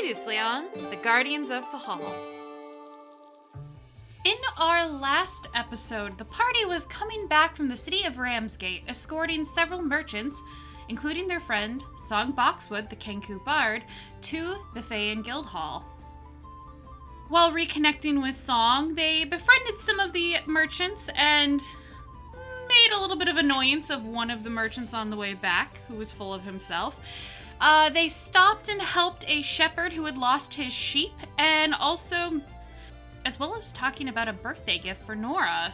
Previously on The Guardians of Fehal. In our last episode, the party was coming back from the city of Ramsgate, escorting several merchants, including their friend, Song Boxwood, the Kenku Bard, to the Faine Guild Hall. While reconnecting with Song, they befriended some of the merchants and made a little bit of annoyance of one of the merchants on the way back, who was full of himself. They stopped and helped a shepherd who had lost his sheep, and also, as well as talking about a birthday gift for Nora.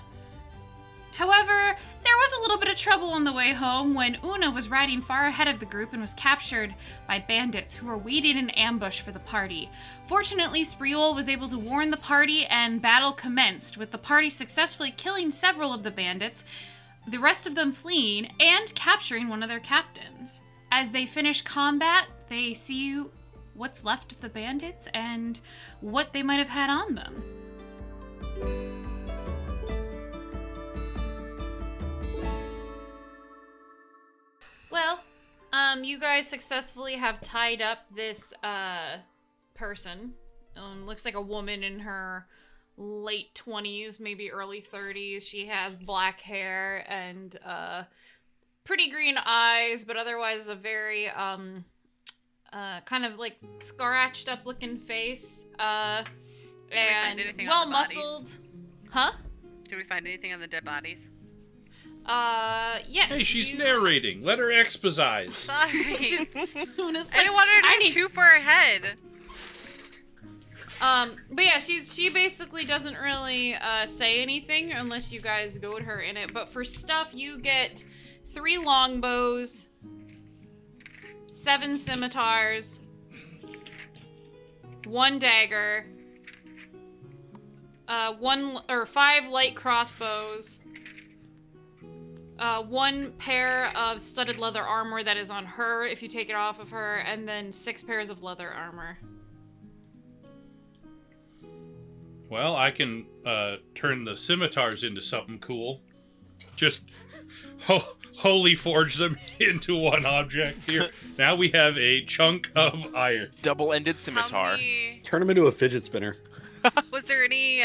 However, there was a little bit of trouble on the way home when Una was riding far ahead of the group and was captured by bandits who were waiting in ambush for the party. Fortunately, Spreul was able to warn the party and battle commenced, with the party successfully killing several of the bandits, the rest of them fleeing, and capturing one of their captains. As they finish combat, they see what's left of the bandits and what they might have had on them. Well, you guys successfully have tied up this person. Looks like a woman in her late 20s, maybe early 30s. She has black hair and pretty green eyes, but otherwise a very kind of like scratched up looking face. And well muscled. Huh? Did we find anything on the dead bodies? Yes. Hey, she's narrating. Let her exposize. Sorry. I didn't want her to be too far ahead. But yeah, she basically doesn't really say anything unless you guys goad her in it. But for stuff, you get 3 longbows, 7 scimitars, 1 dagger, 5 light crossbows, 1 pair of studded leather armor that is on her if you take it off of her, and then 6 pairs of leather armor. Well, I can turn the scimitars into something cool. Just wholly forge them into one object here. Now we have a chunk of iron. Double-ended scimitar. Turn them into a fidget spinner. Was there any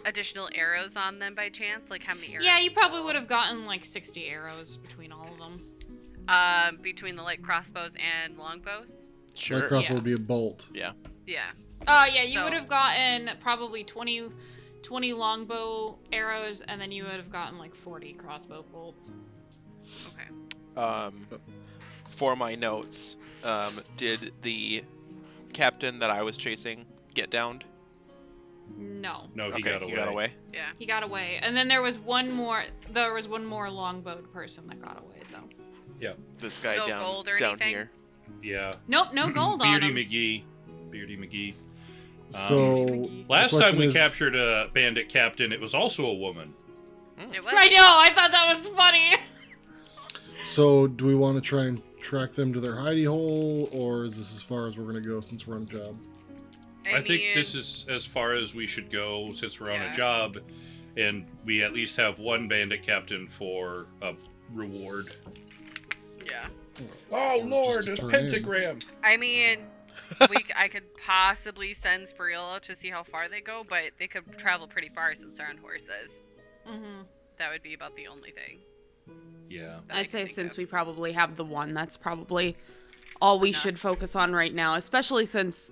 additional arrows on them by chance? Like how many arrows? Yeah, you probably would have gotten like 60 arrows between all of them. Between the light crossbows and longbows? Sure. Light crossbow would be a bolt. Yeah. Yeah. Yeah, you would have gotten probably 20 longbow arrows, and then you would have gotten like 40 crossbow bolts. Okay. For my notes, did the captain that I was chasing get downed? No. No, he Okay, got away. Yeah. He got away. And then there was one more longbowed person that got away, so. Yeah. This guy No down gold or down anything? here. Yeah. Nope, no gold on him. Beardy McGee. So Last the time question we is- captured a bandit captain, it was also a woman. It was. I know, I thought that was funny. So do we want to try and track them to their hidey hole, or is this as far as we're going to go since we're on a job? I think this is as far as we should go since we're on a job, and we at least have one bandit captain for a reward. Yeah. Oh Lord, a turn pentagram! I mean, I could possibly send Spreul to see how far they go, but they could travel pretty far since they're on horses. Mm-hmm. That would be about the only thing. Yeah. that I I'd can say think since of. we probably have the one, that's probably all we should focus on right now, especially since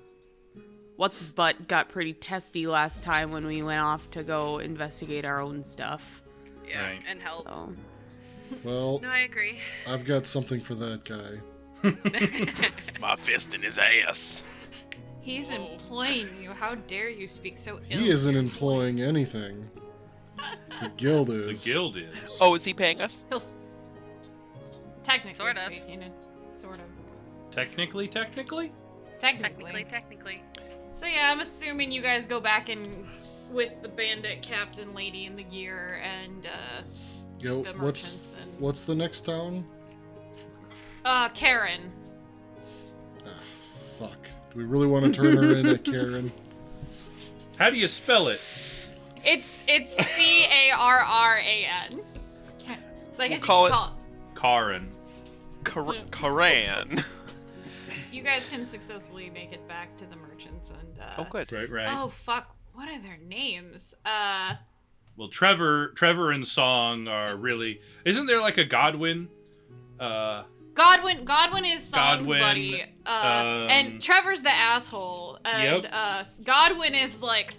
What's-His-Butt got pretty testy last time when we went off to go investigate our own stuff. Yeah, Right. and help. So, Well, No, I agree. I've got something for that guy. My fist in his ass. He's employing you. How dare you speak so ill? He isn't employing anything. The guild The is. guild is. Oh, is he paying us? Technically Sort of. speaking, sort of. Technically? Technically. Technically. So yeah, I'm assuming you guys go back and with the bandit captain lady in the gear and Yo, the merchants and what's the next town? Karen. Ah, fuck. Do we really want to turn her in at Karen? How do you spell it? It's Carran. So I guess We'll call you can it- call it. Karen. Karan. you guys can successfully make it back to the merchants and. Oh, good. Right. Oh fuck! What are their names? Well, Trevor and Song are really. Isn't there like a Godwin? Godwin is Song's Godwin, buddy. And Trevor's the asshole. And Godwin is like,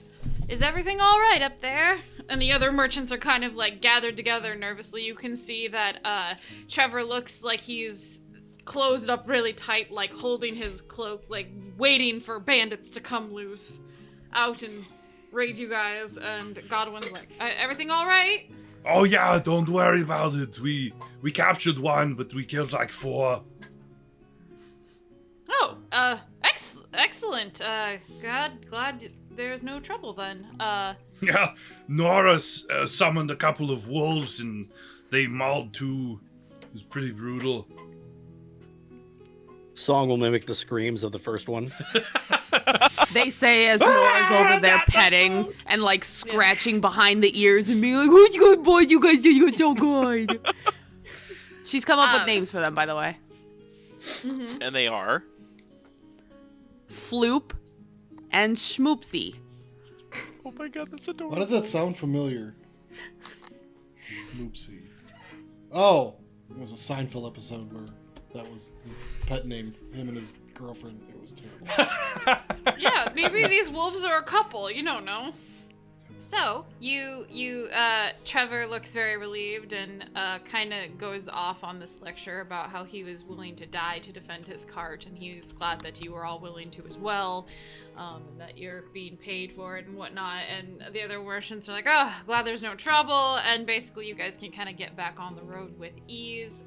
is everything all right up there? And the other merchants are kind of like gathered together nervously. You can see that Trevor looks like he's closed up really tight, like holding his cloak, like waiting for bandits to come loose out and raid you guys. And Godwin's like, everything all right? Oh yeah, don't worry about it. We captured one, but we killed like 4. Oh, excellent. Glad there's no trouble then. Yeah, Nora summoned a couple of wolves and they mauled 2. It was pretty brutal. Song will mimic the screams of the first one. They say as Nora's over there petting and like scratching behind the ears and being like, "Who's good, boys? You guys did so good." She's come up with names for them, by the way. And they are? Floop and Schmoopsy. Oh my god, that's adorable. Why does that sound familiar? Schmoopsy. Oh, it was a Seinfeld episode where that was his pet name, him and his girlfriend. It was terrible. Yeah, maybe these wolves are a couple. You don't know. So Trevor looks very relieved and kind of goes off on this lecture about how he was willing to die to defend his cart, and he's glad that you were all willing to as well, that you're being paid for it and whatnot. And the other merchants are like, "Oh, glad there's no trouble," and basically you guys can kind of get back on the road with ease.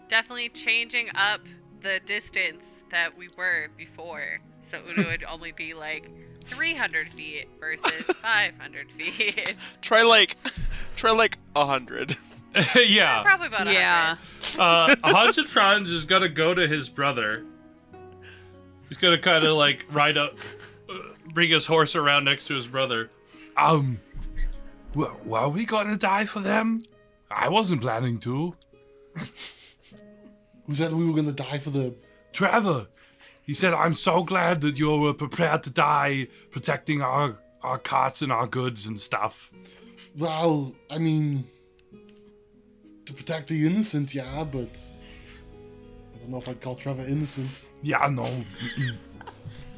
Definitely changing up the distance that we were before, so it would only be like 300 feet versus 500 feet. Try like 100. Yeah. Probably about 100. Yeah. Hansatron's is gonna go to his brother. He's gonna kind of like ride up, bring his horse around next to his brother. Were we gonna die for them? I wasn't planning to. Who said we were gonna die for the... Trevor, he said, "I'm so glad that you were prepared to die protecting our carts and our goods and stuff." Well, I mean, to protect the innocent, yeah, but I don't know if I'd call Trevor innocent. Yeah, no.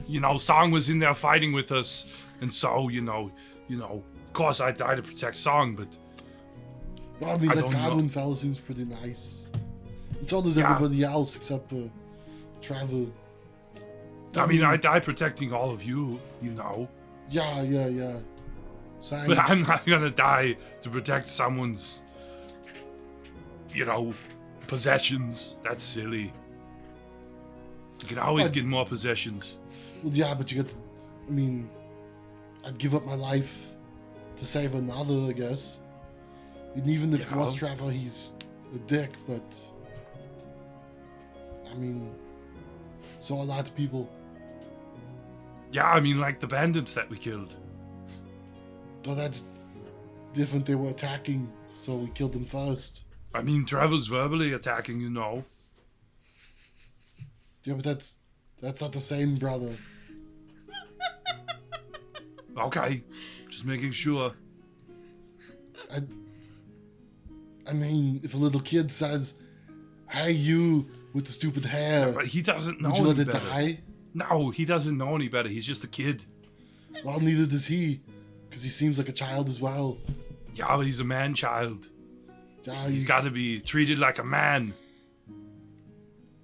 You know, Song was in there fighting with us, and so, you know, of course I died to protect Song, but... Well, I mean, I that don't know. Godwin fellow seems pretty nice. And so does Yeah. everybody else except Trevor. I mean, I died protecting all of you, you know. Yeah. Same. But I'm not gonna die to protect someone's, possessions. That's silly. You can always get more possessions. Well, yeah, but you get... I mean, I'd give up my life to save another, I guess. And even if it was Yeah. Trevor, he's a dick, but... I mean, so a lot of people. Yeah, I mean, like the bandits that we killed. Though that's different, they were attacking, so we killed them first. I mean, Trevor's verbally attacking, you know. Yeah, but that's not the same, brother. Okay, just making sure. I mean, if a little kid says, "Hey, you with the stupid hair," But he doesn't know would you let any it better. die? No, he doesn't know any better. He's just a kid. Well, neither does he, because he seems like a child as well. Yeah, but he's a man-child. Yeah, He's got to be treated like a man.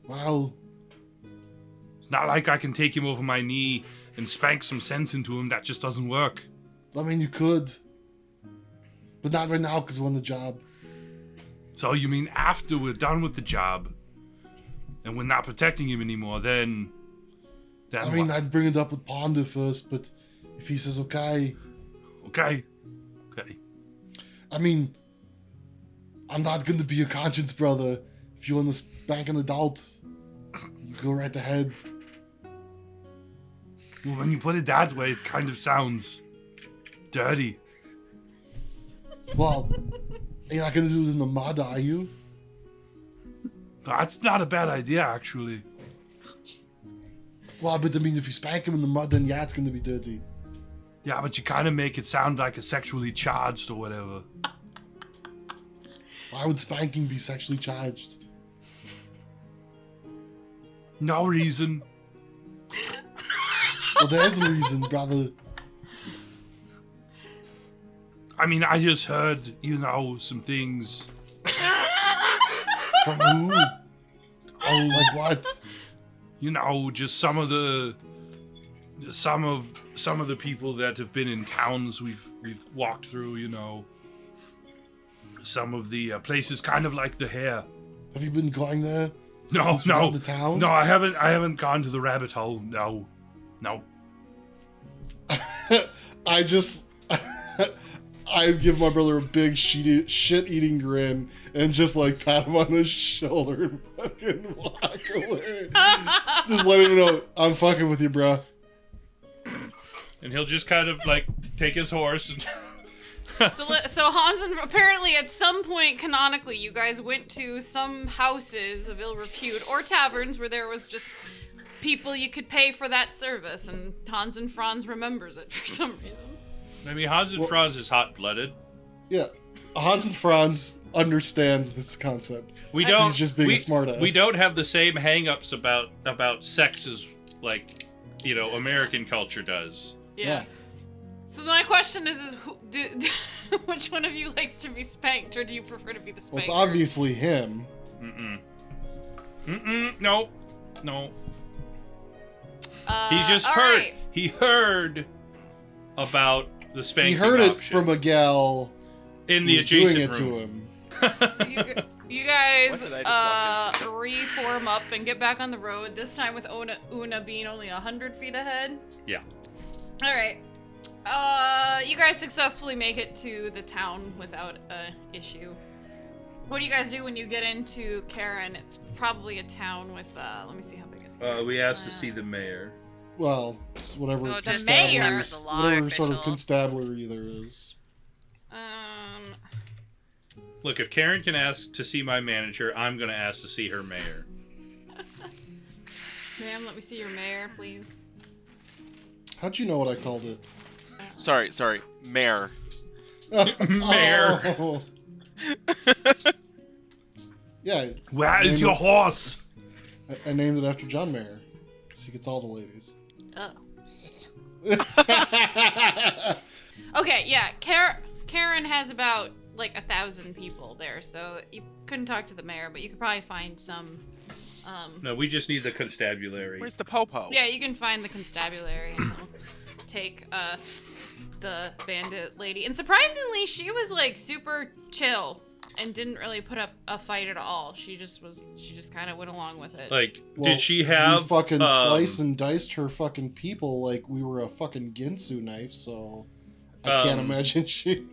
Well, It's not like I can take him over my knee and spank some sense into him. That just doesn't work. I mean, you could, but not right now because we're on the job. So you mean after we're done with the job and we're not protecting him anymore, then I mean, what? I'd bring it up with Ponder first, but if he says okay, Okay. I mean, I'm not going to be your conscience brother. If you want to spank an adult, you go right ahead. Well, when you put it that way, it kind of sounds dirty. Well, you're not going to do it in the mud, are you? That's not a bad idea, actually. Well, but I mean, if you spank him in the mud, then yeah, it's gonna be dirty. Yeah, but you kind of make it sound like a sexually charged or whatever. Why would spanking be sexually charged? No reason. Well, there's a reason, brother. I mean, I just heard, some things. From who? Oh, Like what? Just some of the people that have been in towns we've walked through, some of the places kind of like the Hare. Have you been going there? No, Since we no, got the town? no, I haven't gone to the rabbit hole. No. I'd give my brother a big shit-eating grin and just like pat him on the shoulder and fucking walk away. Just let him know I'm fucking with you, bro. And he'll just kind of like take his horse and So Hans and apparently at some point canonically, you guys went to some houses of ill repute or taverns where there was just people you could pay for that service, and Hans and Franz remembers it for some reason. I mean, Hans and Franz is hot-blooded. Yeah, Hans and Franz understands this concept. We don't. He's just being a smartass. We don't have the same hang-ups about sex as like, American culture does. Yeah. So my question is which one of you likes to be spanked, or do you prefer to be the spanker? Well, it's obviously him. No. He just heard. Right. He heard about the spanking. He heard it option from a gal in who the was doing adjacent it room. to him. So you What guys did I just walk into? reform up and get back on the road. This time with Una being only 100 feet ahead. Yeah. All right. You guys successfully make it to the town without a issue. What do you guys do when you get into Karen? It's probably a town with let me see how big it's. We asked to see the mayor. Well, it's whatever Oh, just mayor. There's a law whatever sort of official. constabulary there is. Look, if Karen can ask to see my manager, I'm gonna ask to see her mayor. Ma'am, let me see your mayor, please. How'd you know what I called it? Sorry, Mare. Mayor. Oh. Yeah. Where is your horse? I named it after John Mayer. So he gets all the ladies. Oh. Okay, yeah. Karen has about like 1,000 people there, so you couldn't talk to the mayor, but you could probably find some. No, we just need the constabulary. Where's the popo? Yeah, you can find the constabulary and he'll take the bandit lady. And surprisingly, she was like super chill and didn't really put up a fight at all. She just kind of went along with it. Like, Well, did she have we fucking sliced and diced her fucking people like we were a fucking Ginsu knife, so I can't imagine she...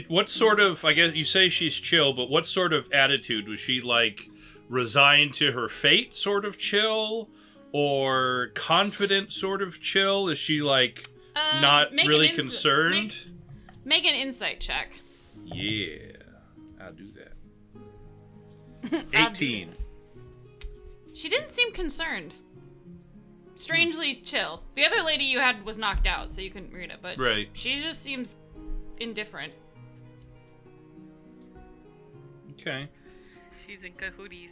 what sort of, I guess you say she's chill, but what sort of attitude? Was she like resigned to her fate sort of chill, or confident sort of chill? Is she like not make really an concerned? Make an insight check. Yeah, I'll do that. I'll do 18. She didn't seem concerned. Strangely chill. The other lady you had was knocked out, so you couldn't read it, but Right. she just seems indifferent. Okay. She's in cahooties.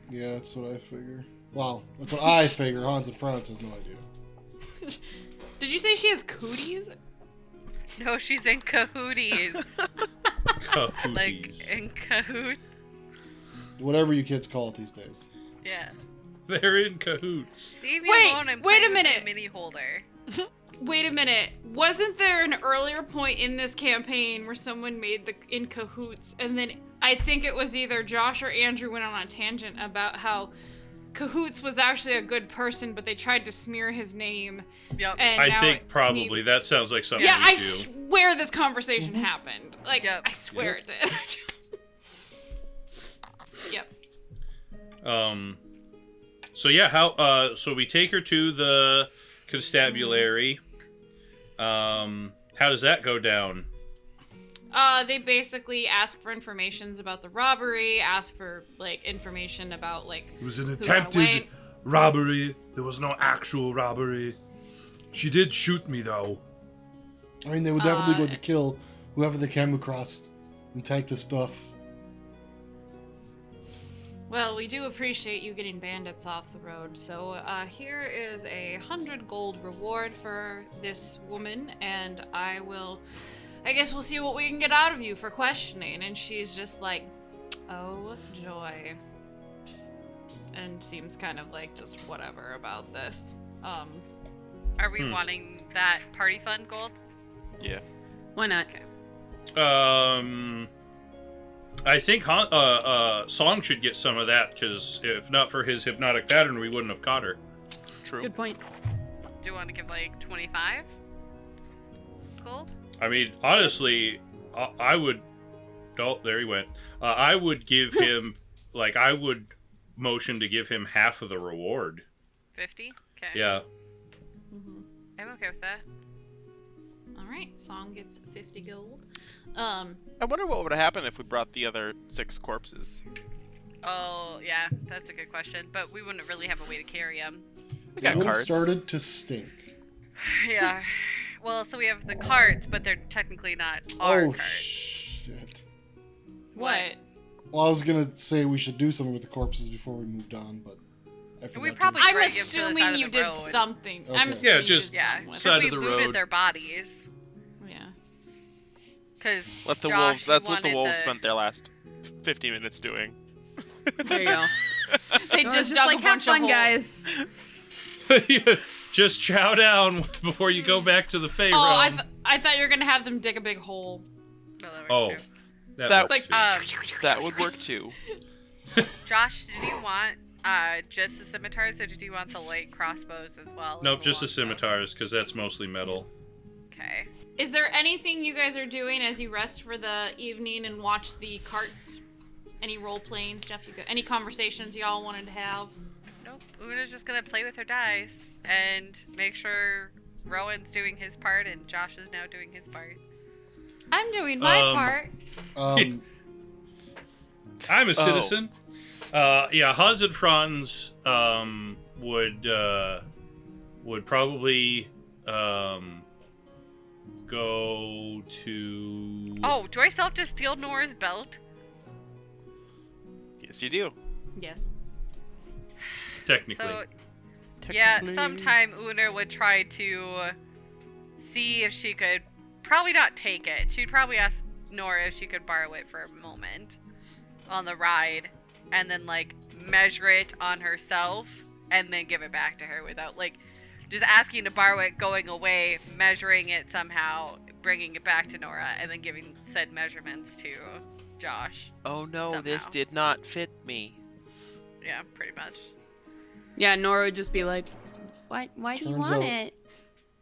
Yeah, that's what I figure. Well, that's what I figure. Hans and Franz has no idea. Did you say she has cooties? No, she's in cahooties. Like Cahooties. in cahoot. Whatever you kids call it these days. Yeah. They're in cahoots. Leave me Wait, alone. I'm wait a playing with my minute. mini holder. Wait a minute. Wasn't there an earlier point in this campaign where someone made the in cahoots, and then I think it was either Josh or Andrew went on a tangent about how Cahoots was actually a good person, but they tried to smear his name. Yep. And I now think it probably needs- that sounds like something Yeah, we I do. swear this conversation happened. Like, Yep. I swear it did. Yep. So yeah, so we take her to the constabulary. How does that go down? They basically ask for informations about the robbery, ask for like information about like It was an who got attempted away. robbery. There was no actual robbery. She did shoot me, though. I mean, they were definitely going to kill whoever they came across and take the stuff. Well, we do appreciate you getting bandits off the road. So here is 100 gold reward for this woman, and I guess we'll see what we can get out of you for questioning. And she's just like, oh joy, and seems kind of like just whatever about this. Are we wanting that party fund gold? Yeah. Why not? I think Song should get some of that, because if not for his hypnotic pattern, we wouldn't have caught her. True. Good point. Do you want to give like 25 gold? I mean, honestly, I would. Oh, there he went. I would give him, like, I would motion to give him half of the reward. 50? Okay. Yeah. I'm okay with that. All right, Song gets 50 gold. I wonder what would happen if we brought the other 6 corpses. Oh, yeah, that's a good question. But we wouldn't really have a way to carry them. We got It would have carts. started to stink. Yeah. Well, so we have the carts, but they're technically not our Oh, carts. shit. What? Well, I was gonna say we should do something with the corpses before we moved on, but I forgot We to. probably I'm drag him to the side assuming of you the did road. something. Okay. I'm assuming Yeah, you just- did Yeah, something with side because of we the looted road. their bodies. it. Yeah. Because Let the wolves. That's what the wolves spent their last 50 minutes doing. There you go. They Nora's just dug like, a have bunch fun, of holes. guys. Just chow down before you go back to the Fae Oh, realm. I thought you were gonna have them dig a big hole. Oh, That- works Like, too. That would work too. Josh, did you want just the scimitars, or did you want the light crossbows as well? Nope, and just the longbows? scimitars, because that's mostly metal. Okay. Is there anything you guys are doing as you rest for the evening and watch the carts? Any role playing stuff you got? Any conversations y'all wanted to have? Nope. Una's just gonna play with her dice and make sure Rowan's doing his part and Josh is now doing his part. I'm doing my part. I'm a citizen. Yeah, Hans and Franz would probably go to. Oh, do I still have to steal Nora's belt? Yes, you do. Yes. Technically. So, yeah, sometime Una would try to see if she could. Probably not take it. She'd probably ask Nora if she could borrow it for a moment on the ride, and then like measure it on herself, and then give it back to her without like just asking to borrow it, going away, measuring it somehow, bringing it back to Nora, and then giving said measurements to Josh. Oh no, this Somehow. did not fit me. Yeah, pretty much. Yeah, Nora would just be like, Why do you Turns want out- it?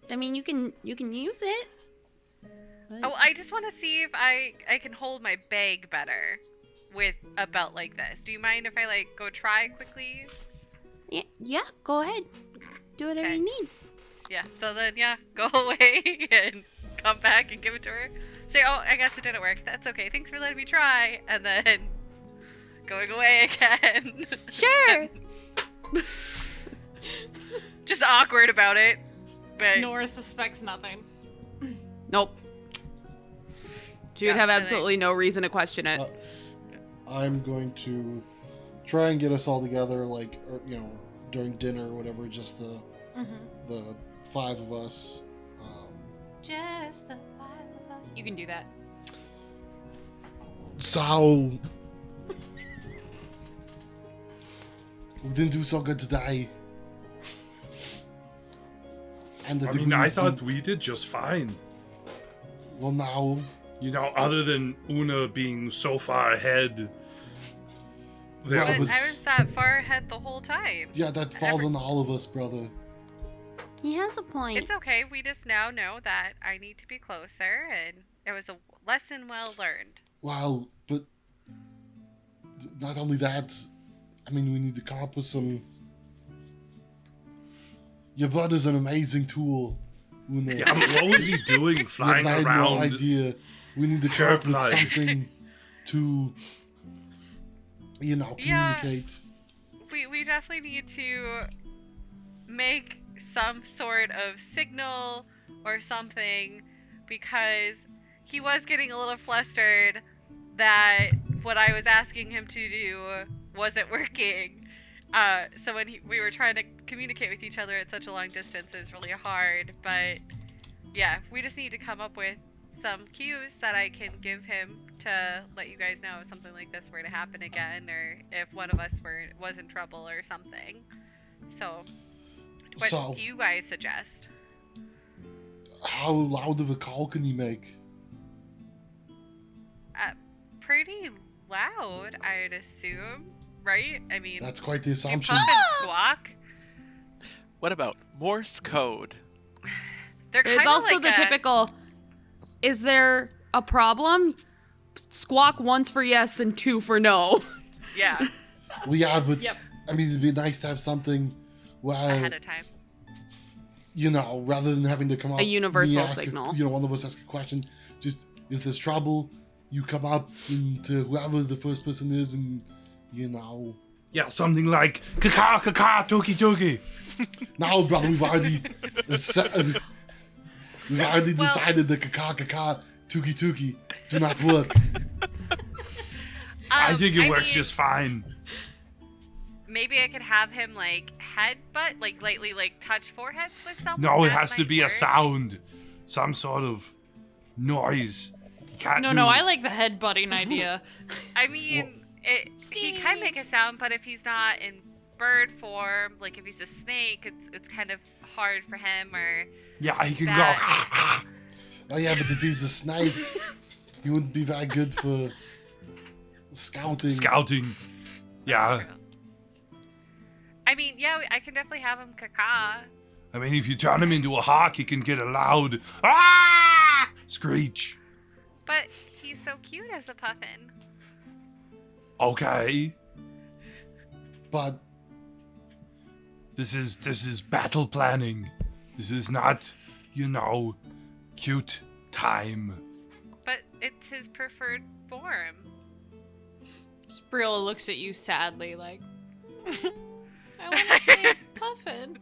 I mean, you can use it. But- Oh, I just want to see if I can hold my bag better with a belt like this. Do you mind if I like go try quickly? yeah, go ahead. Do whatever Okay. you need. Yeah. So then, yeah, go away and come back and give it to her. Say, oh, I guess it didn't work. That's okay. Thanks for letting me try. And then going away again. Sure. Just awkward about it. But Nora suspects nothing. Nope. She would Yeah, have I think- absolutely no reason to question it. I'm going to try and get us all together, like, or, during dinner or whatever. Just the 5 of us. Just the 5 of us. You can do that. So we didn't do so good today. And I think mean, we I need to thought do- we did just fine. Well, now. You know, other than Una being so far ahead. There Well, but but- I was that far ahead the whole time. Yeah, that falls on all of us, brother. He has a point. It's okay. We just now know that I need to be closer, and it was a lesson well learned. Well, but not only that, I mean, we need to come up with some. Your brother's an amazing tool. Una. Yeah, what was he doing flying I had no around? idea. We need to come up with Chirp like. something to, Yeah. communicate. We definitely need to make some sort of signal or something, because he was getting a little flustered that what I was asking him to do wasn't working. So when we were trying to communicate with each other at such a long distance, it was really hard. But yeah, we just need to come up with some cues that I can give him to let you guys know if something like this were to happen again, or if one of us was in trouble or something. So, what do you guys suggest? How loud of a call can he make? Pretty loud, I'd assume, right? I mean, That's quite the you assumption. puff and squawk. What about Morse code? They're There's kinda also like the typical, is there a problem? Squawk once for yes and 2 for no. Yeah, Well, yeah, but Yep. I mean, it'd be nice to have something ahead of time. rather than having to come up. A universal ask signal. One of us ask a question. Just if there's trouble, you come up to whoever the first person is, and Yeah, something like kaka kaka tuki tuki. Now, brother, we've already decided that kaka tuki tuki do not work. I think it works mean, just fine. Maybe I could have him like headbutt, like lightly, like touch foreheads with someone. No, it That has to might be a work. sound, some sort of noise. You can't do... No, I like the headbutting idea. I mean, he can make a sound, but if he's not in bird form, like if he's a snake, it's kind of hard for him. Or Yeah, he can that- go. Oh yeah, but if he's a snake, he wouldn't be very good for scouting. Scouting. Yeah, I mean, yeah, I can definitely have him caca. I mean, if you turn him into a hawk, he can get a loud screech. But he's so cute as a puffin. Okay, But this is battle planning. This is not, cute time. But it's his preferred form. Sprilla looks at you sadly, like, I want to stay puffin.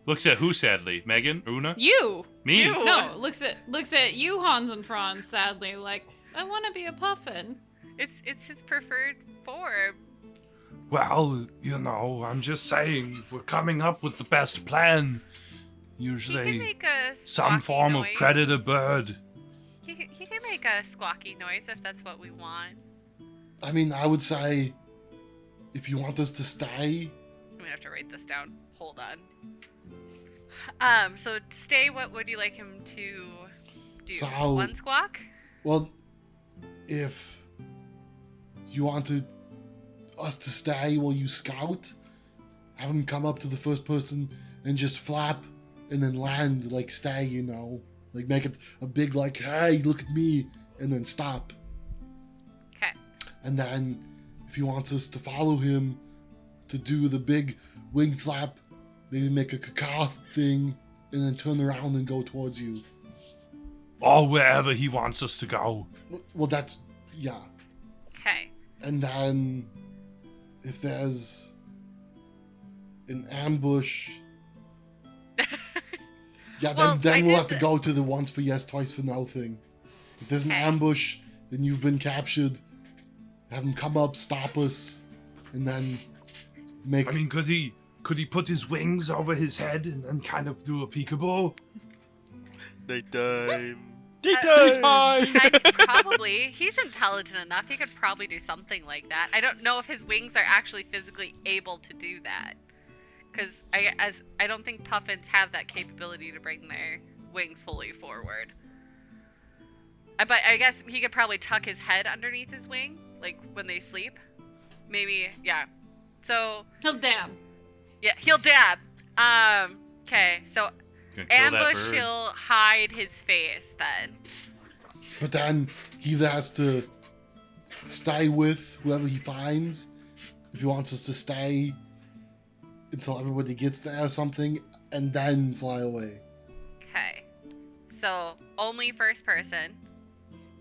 Looks at who sadly? Megan? Una? You! Me? You. No, looks at you, Hans and Franz, sadly, like, I want to be a puffin. It's his preferred form. Well, I'm just saying, if we're coming up with the best plan, He can usually make a some squawky form noise. of predator bird. He can make a squawky noise if that's what we want. I mean, I would say if you want us to stay, I'm gonna have to write this down. Hold on. So stay. What would you like him to do? So- One squawk? well, if you wanted us to stay while you scout, have him come up to the first person and just flap and then land, like stay, like make it a big, like, hey, look at me, and then stop. Okay. And then if he wants us to follow him to do the big wing flap, maybe make a caca thing and then turn around and go towards you. Or wherever he wants us to go. Well, that's, yeah. Okay. And then if there's an ambush, yeah, Well, then I we'll did have to the- go to the once for yes, twice for no thing. If there's an Okay. ambush and you've been captured, have him come up, stop us, and then make. I mean, could he put his wings over his head and then kind of do a peekaboo? Nighttime. Probably. He's intelligent enough. He could probably do something like that. I don't know if his wings are actually physically able to do that. Because I don't think puffins have that capability to bring their wings fully forward. But I guess he could probably tuck his head underneath his wing, like when they sleep. Maybe, yeah. So, He'll dab. yeah, he'll dab. Okay, so Gonna kill that ambush, bird. he'll hide his face then. But then he either has to stay with whoever he finds, if he wants us to stay until everybody gets there or something, and then fly away. Okay. So, only first person.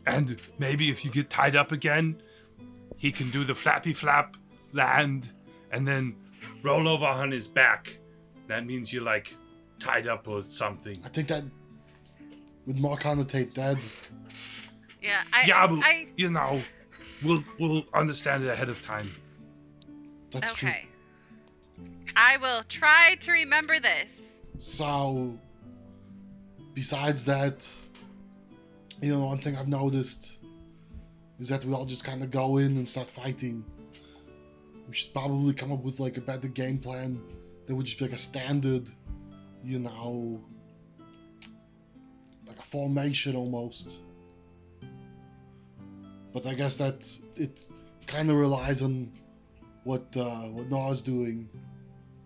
And maybe if you get tied up again, he can do the flappy flap, land, and then roll over on his back. That means you're like tied up or something. I think that would more connotate dead. Yeah, you know, we'll understand it ahead of time. That's true. okay. I will try to remember this. So, besides that, you know, one thing I've noticed is that we all just kind of go in and start fighting. We should probably come up with like a better game plan that would just be like a standard, you know, like a formation almost. But I guess that it kind of relies on what Nora's doing.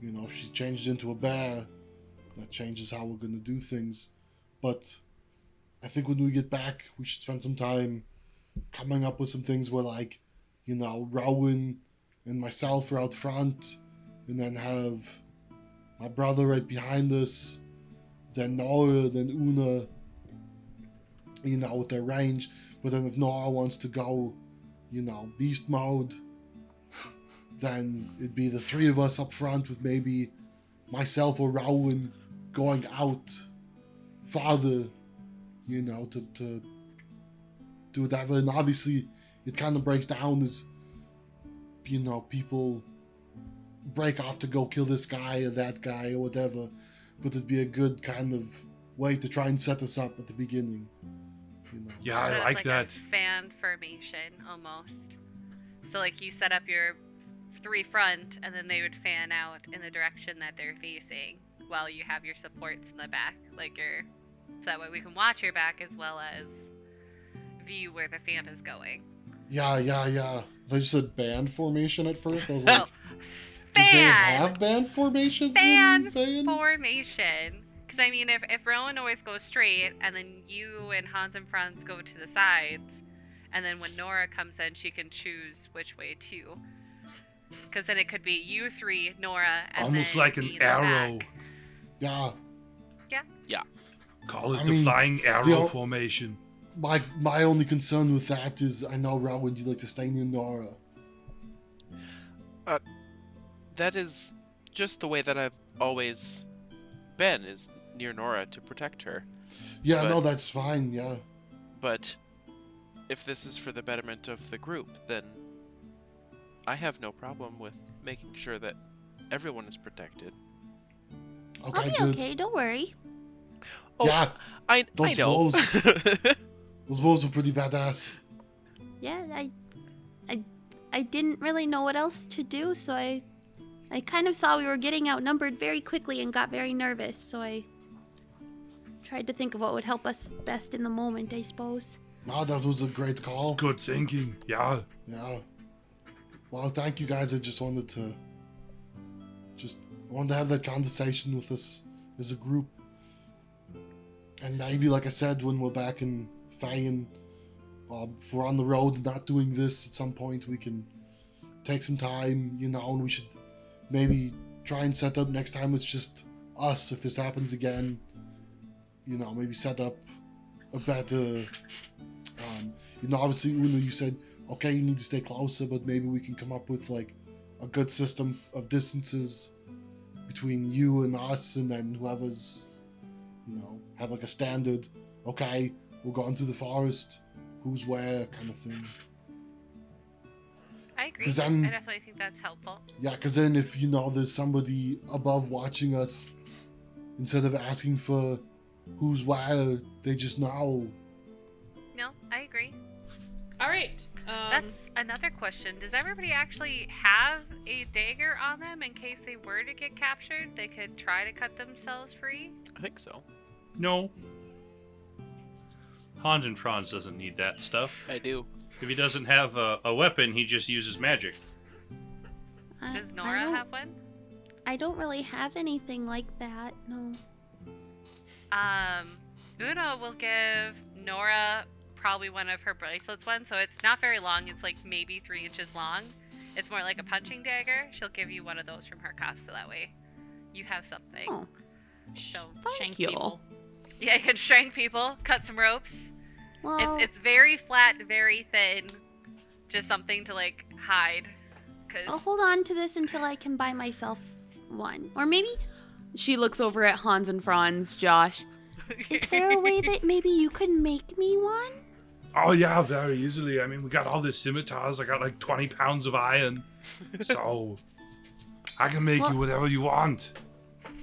You know, if she changed into a bear, that changes how we're gonna do things. But I think when we get back, we should spend some time coming up with some things where, like, you know, Rowan and myself are out front, and then have my brother right behind us, then Nora, then Una, you know, with their range. But then if Nora wants to go, you know, beast mode, then it'd be the three of us up front with maybe myself or Rowan going out farther, you know, to do whatever. And obviously it kind of breaks down as, you know, people break off to go kill this guy or that guy or whatever. But it'd be a good kind of way to try and set us up at the beginning. You know. Yeah, I Sort of like that. A fan formation, almost. So, like, you set up your three front, and then they would fan out in the direction that they're facing, while you have your supports in the back, like so that way we can watch your back as well as view where the fan is going. Yeah. They just said band formation at first. I was like, Oh, did they fan! have band formation? Fan in Faine? formation. Because, I mean, if Rowan always goes straight, and then you and Hans and Franz go to the sides, and then when Nora comes in, she can choose which way to. Because then it could be you three, Nora, and Almost then like me an in the arrow. back. Yeah. Call it I the mean, flying the arrow o- formation. My only concern with that is I know, Rowan, you like to stay near Nora. That is just the way that I've always been, is near Nora to protect her. Yeah, But- no, that's fine, yeah. But if this is for the betterment of the group, then I have no problem with making sure that everyone is protected. Okay, I'll be good. okay, don't worry. Oh, Yeah, I those know. wolves. Those wolves were pretty badass. Yeah, I didn't really know what else to do, so I kind of saw we were getting outnumbered very quickly and got very nervous, so I tried to think of what would help us best in the moment, I suppose. No, that was a great call. Good thinking. Yeah. Yeah. Well, thank you guys. I just wanted to have that conversation with us as a group. And maybe, like I said, when we're back in Faine, if we're on the road and not doing this at some point, we can take some time, you know, and we should maybe try and set up next time it's just us if this happens again. You know, maybe set up a better, you know, obviously, Una, you said, okay, you need to stay closer, but maybe we can come up with, like, a good system of distances between you and us, and then whoever's, you know, have, like, a standard, okay, we're going through the forest, who's where, kind of thing. I agree. 'Cause then- I definitely think that's helpful. Yeah, because then if, you know, there's somebody above watching us, instead of asking for who's where, they just know. No, I agree. All right. That's another question. Does everybody actually have a dagger on them in case they were to get captured? They could try to cut themselves free? I think so. No. Hans and Franz doesn't need that stuff. I do. If he doesn't have a weapon, he just uses magic. Does Nora have one? I don't really have anything like that, no. Una will give Nora probably one of her bracelets one, so it's not very long. It's like maybe 3 inches long. It's more like a punching dagger. She'll give you one of those from her cuff, so that way you have something. Oh, So thank you. yeah, you can shank people, cut some ropes. Well, It's very flat, very thin. Just something to like hide. I'll hold on to this until I can buy myself one. Or maybe, She looks over at Hans and Franz, Josh. is there a way that maybe you could make me one? Oh yeah, very easily. I mean, we got all these scimitars. I got like 20 pounds of iron, so I can make you whatever you want.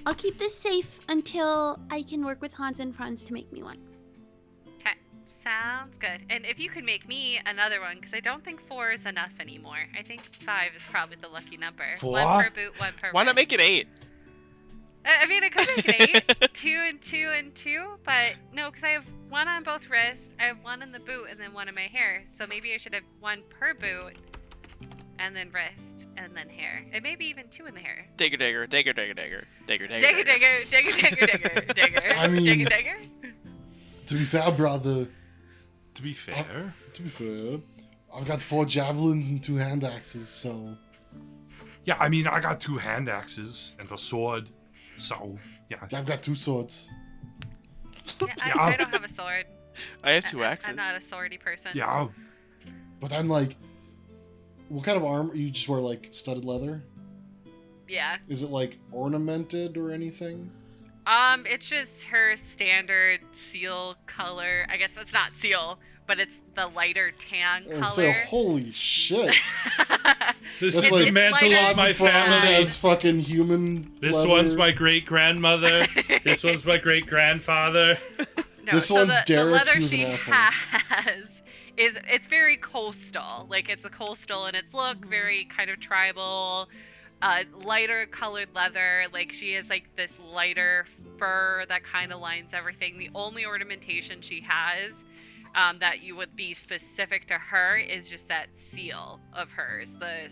I'll keep this safe until I can work with Hans and Franz to make me one. Okay, sounds good. And if you could make me another one, because I don't think 4 is enough anymore. I think 5 is probably the lucky number. 4? 1 per boot, 1 per Why not wrist. make it 8? I mean, I could make it 8. 2 and 2 and 2, but no, because I have 1 on both wrists, I have 1 in the boot, and then 1 in my hair. So maybe I should have 1 per boot, and then wrist, and then hair. And maybe even 2 in the hair. Dagger, dagger, dagger, dagger, dagger, dagger, dagger, Dagger, dagger, dagger, dagger, dagger, dagger. I mean- Dagger, dagger. To be fair, brother. To be fair, I've got 4 javelins and 2 hand axes, so. yeah, I mean, I got 2 hand axes and a sword, so yeah. I've got 2 swords. Yeah, I don't have a sword. I have 2 axes. I'm not a swordy person. Yeah, But I'm like, what kind of armor? You just wear like studded leather? Yeah. Is it like ornamented or anything? It's just her standard seal color. I guess it's not seal, but it's the lighter tan color. So holy shit! This That's is like the mantle lighter of my Franz family. as fucking human. This leather. one's my great grandmother. This one's my great grandfather. No, This so one's the Derek, leather who's an she asshole. has is it's very coastal. Like it's a coastal in its look, very kind of tribal, lighter colored leather. Like she has like this lighter fur that kind of lines everything. The only ornamentation she has that you would be specific to her is just that seal of hers. The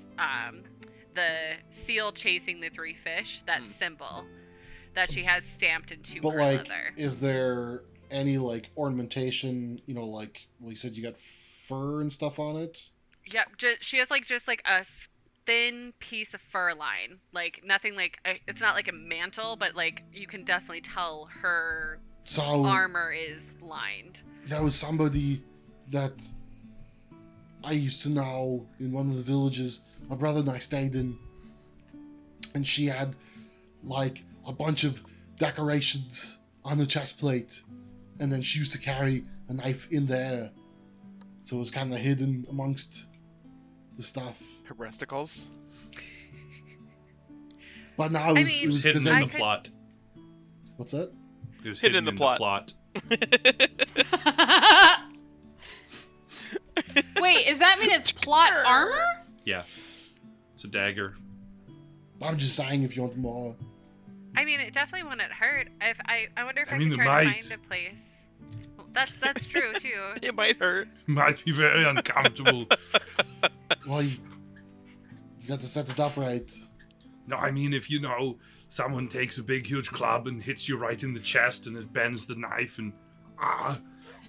seal chasing the 3 fish. That symbol that she has stamped into But her like, leather. is there any like ornamentation? You know, like well, you said you got fur and stuff on it. Yeah, she has like just like a thin piece of fur line, like nothing like it's not like a mantle, but like you can definitely tell her So armor is lined. that was somebody that I used to know in one of the villages my brother and I stayed in, and she had like a bunch of decorations on the chest plate, and then she used to carry a knife in there, so it was kind of hidden amongst the stuff. Her breasticles. But now I it mean, was Hidden because in I the could- plot. what's that? It was Hidden hidden in the plot. Wait, does that mean it's plot armor? Yeah. It's a dagger. I'm just saying if you want more. I mean, it definitely wouldn't hurt. I wonder if I I, mean, could it try to might. find a place. Well, that's true too. It might hurt. might be very uncomfortable. Well, you got to set it up right. No, I mean, if you know, someone takes a big, huge club and hits you right in the chest and it bends the knife and,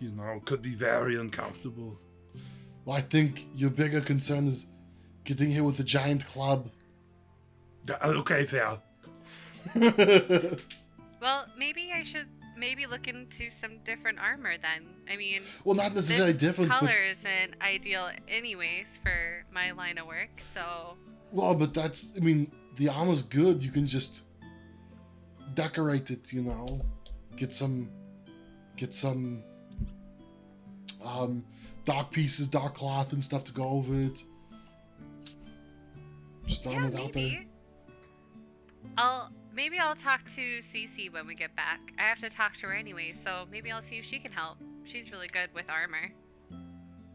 you know, could be very uncomfortable. Well, I think your bigger concern is getting hit with a giant club. Okay, fair. Well, maybe I should look into some different armor then. I mean, Well, not necessarily this different, color but isn't ideal anyways for my line of work, so well, but that's. I mean, the armor's good. You can just decorate it. You know, get some dark pieces, dark cloth, and stuff to go over it. Just throwing yeah, it out there. maybe. Maybe I'll talk to Cece when we get back. I have to talk to her anyway, so maybe I'll see if she can help. She's really good with armor.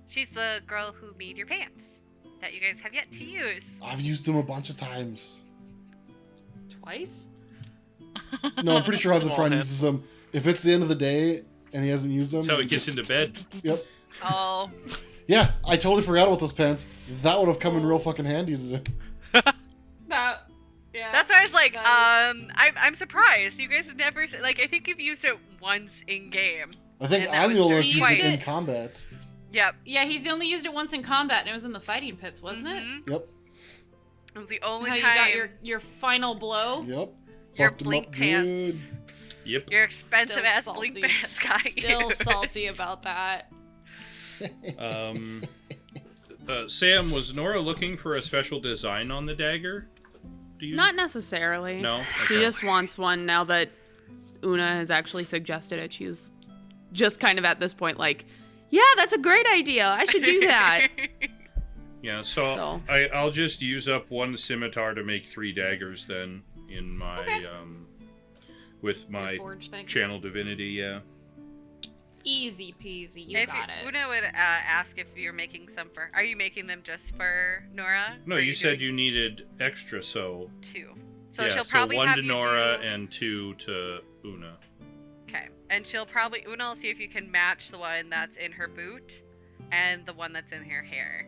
She's the girl who made your pants that you guys have yet to use. I've used them a bunch of times. Twice? No, I'm pretty sure Husband Small Friend hands. uses them. If it's the end of the day and he hasn't used them, That's how he gets into bed. Yep. Oh, Yeah, I totally forgot about those pants. That would have come in real fucking handy today. Yeah. that's why I was like, Nice. I'm surprised. You guys have never like. I think you've used it once in game. I think And that I'm the was only one during that's used it in fights. combat. Yep. Yeah, he's only used it once in combat, and it was in the fighting pits, wasn't Mhm. Yep, It was the only it? How time you got your final blow? yep. your Fucked 'em blink up pants, good. Yep. your expensive Still ass salty. blink pants got Still used. salty about that. Sam, was Nora looking for a special design on the dagger? Do you? Not necessarily. No? She Okay. just wants one now that Una has actually suggested it. She's just kind of at this point like, yeah, that's a great idea. I should do that. Yeah, so. I'll just use up one scimitar to make 3 daggers then in my, with my Forge thing. channel divinity, yeah. Easy peasy, you If got it. Una would ask if you're making some for. Are you making them just for Nora? No, Or are you said doing you needed extra, so 2. So yeah, she'll probably so 1 have to you Nora do... and 2 to Una. Okay, and she'll probably Una will see if you can match the one that's in her boot and the one that's in her hair.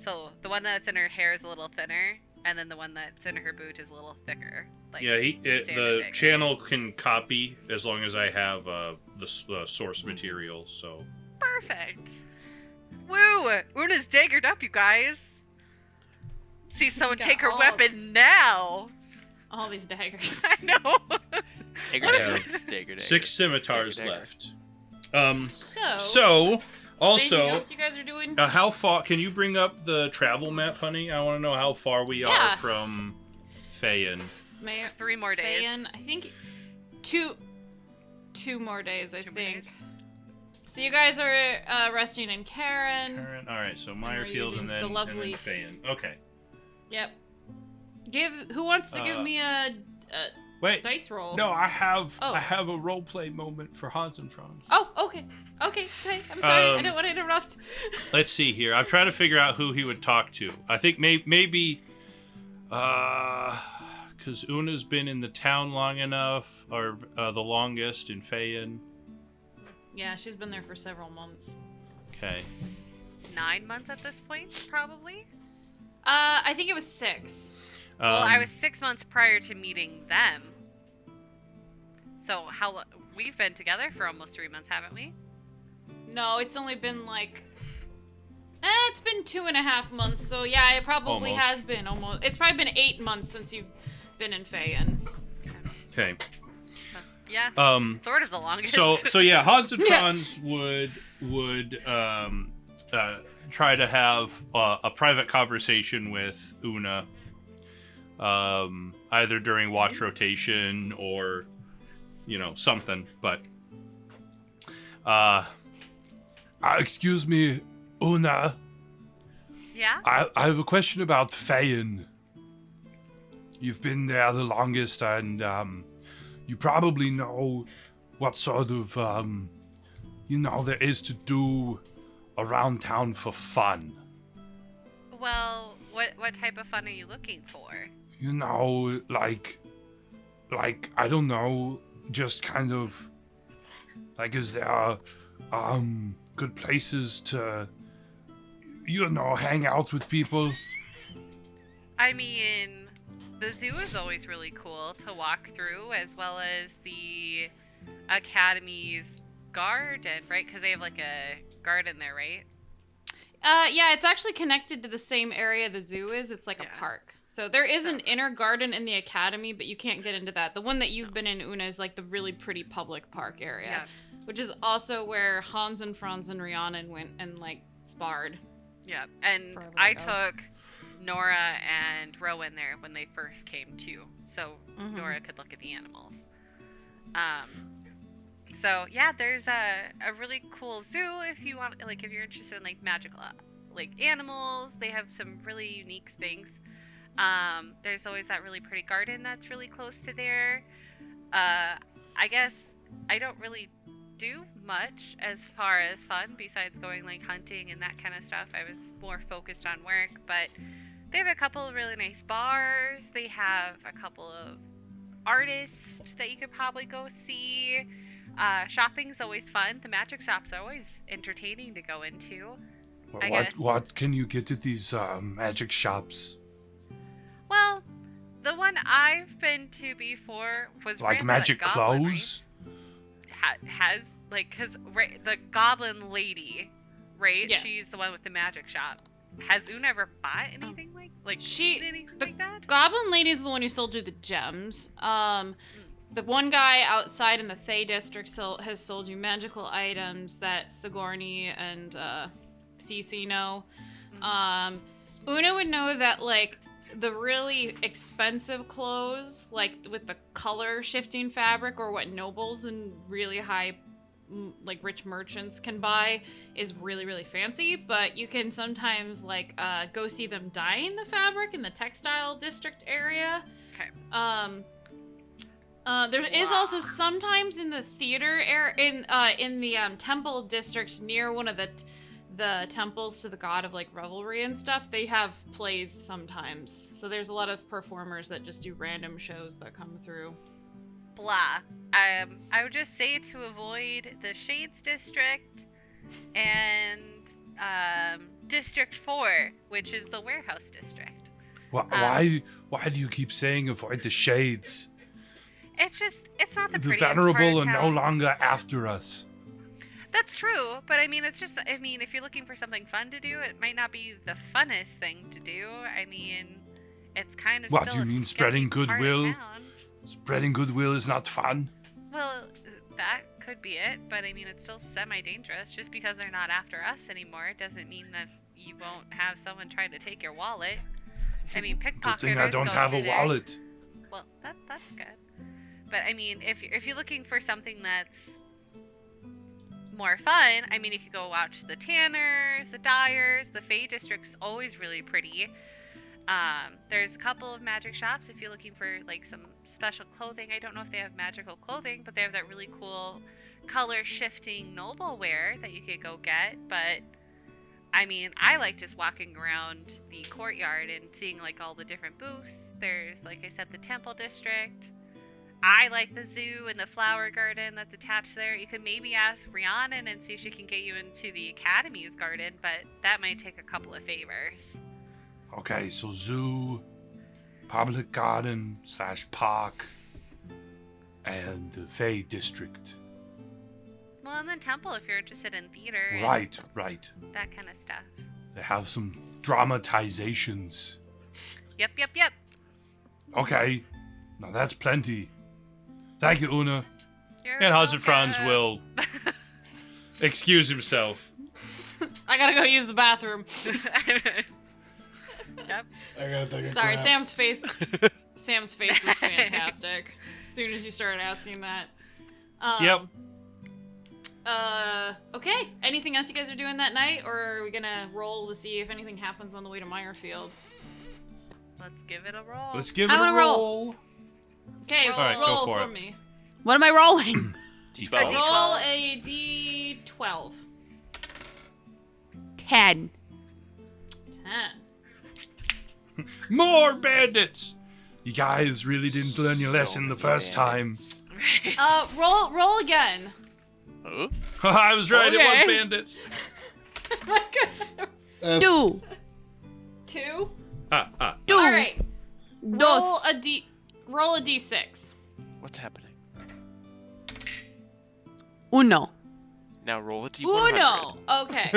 So the one that's in her hair is a little thinner, and then the one that's in her boot is a little thicker. Like Yeah, standard the dagger. channel can copy as long as I have the source material, so. Perfect. Woo! Una's daggered up, you guys. See someone Got take her all weapon now. All these daggers. I know. Dagger, I dagger, have dagger, 6 scimitars Dagger, dagger. left. So So, also, anything else you guys are doing? how far, can you bring up the travel map, honey? I want to know how far we Yeah. are from Faine. 3 more days. Fayin, I think two more days, I 2 more think. days. So you guys are resting in Karen. Alright, so we're Meyerfield using and then, the lovely- Faine. Okay. Yep. Who wants to give me a Wait. dice roll? No, I have Oh. a roleplay moment for Hans and Franz. Oh, okay. Okay. I'm sorry. I don't want to interrupt. Let's see here. I'm trying to figure out who he would talk to. I think maybe, because Una's been in the town long enough, or the longest in Fayin. Yeah, she's been there for several months. Okay. 9 months at this point, probably. I think it was 6. Well, I was 6 months prior to meeting them. So we've been together for almost 3 months, haven't we? No, it's only been like. It's been 2.5 months. So yeah, it probably Almost. has been almost. It's probably been 8 months since you've been in Fayin. Okay. So, yeah, sort of the longest. So yeah, Hans and Franz would try to have a private conversation with Una, either during watch rotation or something. But Excuse me, Una. Yeah. I have a question about Faine. You've been there the longest, and you probably know what sort of there is to do around town for fun. Well, what type of fun are you looking for? Like I don't know, just kind of like, is there good places to hang out with people? I mean, the zoo is always really cool to walk through, as well as the Academy's garden, right? Because they have like a garden there, right? Yeah, it's actually connected to the same area the zoo is. It's like a park. So there is an inner garden in the academy, but you can't get into that. The one that you've been in, Una, is like the really pretty public park area, which is also where Hans and Franz and Rhiannon went and like sparred. Yeah, and Forever I ago. took Nora and Rowan there when they first came too, so Nora could look at the animals. So yeah, there's a really cool zoo if you want, like, if you're interested in like magical like animals. They have some really unique things. There's always that really pretty garden that's really close to there. I guess I don't really do much as far as fun besides going like hunting and that kind of stuff. I was more focused on work, but they have a couple of really nice bars. They have a couple of artists that you could probably go see. Shopping's always fun. The magic shops are always entertaining to go into. I guess. What can you get at these magic shops? Well, the one I've been to before was Like ran by magic the goblin, clothes? right? Has like, because the goblin lady, right? Yes. She's the one with the magic shop. Has Una ever bought anything like She- seen anything the like that? Goblin Lady is the one who sold you the gems. the one guy outside in the Fae district has sold you magical items that Sigourney and Cece know. Una would know that, like, the really expensive clothes, like with the color shifting fabric, or what nobles and really high, like, rich merchants can buy, is really, really fancy. But you can sometimes, like, go see them dyeing the fabric in the textile district area. Okay. There is also sometimes in the theater area, in the temple district near one of the temples to the god of, like, revelry and stuff, they have plays sometimes. So there's a lot of performers that just do random shows that come through. Blah. I would just say to avoid the Shades district and District 4, which is the warehouse district. Why do you keep saying avoid the Shades? It's not the The prettiest Venerable part are of no town. longer after us. That's true, but I mean, if you're looking for something fun to do, it might not be the funnest thing to do. I mean, it's kind of What, still do you a mean sketchy spreading part of goodwill? town. Spreading goodwill is not fun. Well, that could be it, but I mean, it's still semi-dangerous. Just because they're not after us anymore doesn't mean that you won't have someone try to take your wallet. I mean, pickpocketers Good thing I don't go have a through there. wallet. Well, that's good. But I mean, if you're looking for something that's more fun, I mean, you could go watch the tanners, the dyers. The Fae district's always really pretty. There's a couple of magic shops if you're looking for, like, some special clothing. I don't know if they have magical clothing, but they have that really cool color shifting noble wear that you could go get. But I mean, I like just walking around the courtyard and seeing, like, all the different booths. There's, like I said, the temple district. I like the zoo and the flower garden that's attached there. You could maybe ask Rhiannon and see if she can get you into the Academy's garden, but that might take a couple of favors. Okay, so zoo, public garden / park, and the Fae district. Well, and then temple if you're interested in theater and Right. that kind of stuff. They have some dramatizations. Yep. Okay, now that's plenty. Thank you, Una. You're And Hazard Franz welcome. will excuse himself. I gotta go use the bathroom. Yep. I gotta take a Sorry, crap. Sam's face was fantastic. As soon as you started asking that. Yep. Okay. Anything else you guys are doing that night, or are we gonna roll to see if anything happens on the way to Meyerfield? Let's give it a roll. Let's give it I a wanna roll. roll. Okay, All right, go roll for for it. me. What am I rolling? D12. Roll a d12. 10. 10. More bandits! You guys really didn't learn your So lesson the many first time. bandits. Roll again. Oh? I was right, it Okay. was bandits. S- 2. 2. Two. All right. Roll Dos. a d6. What's happening? Uno. Now roll a d100. Uno. Okay.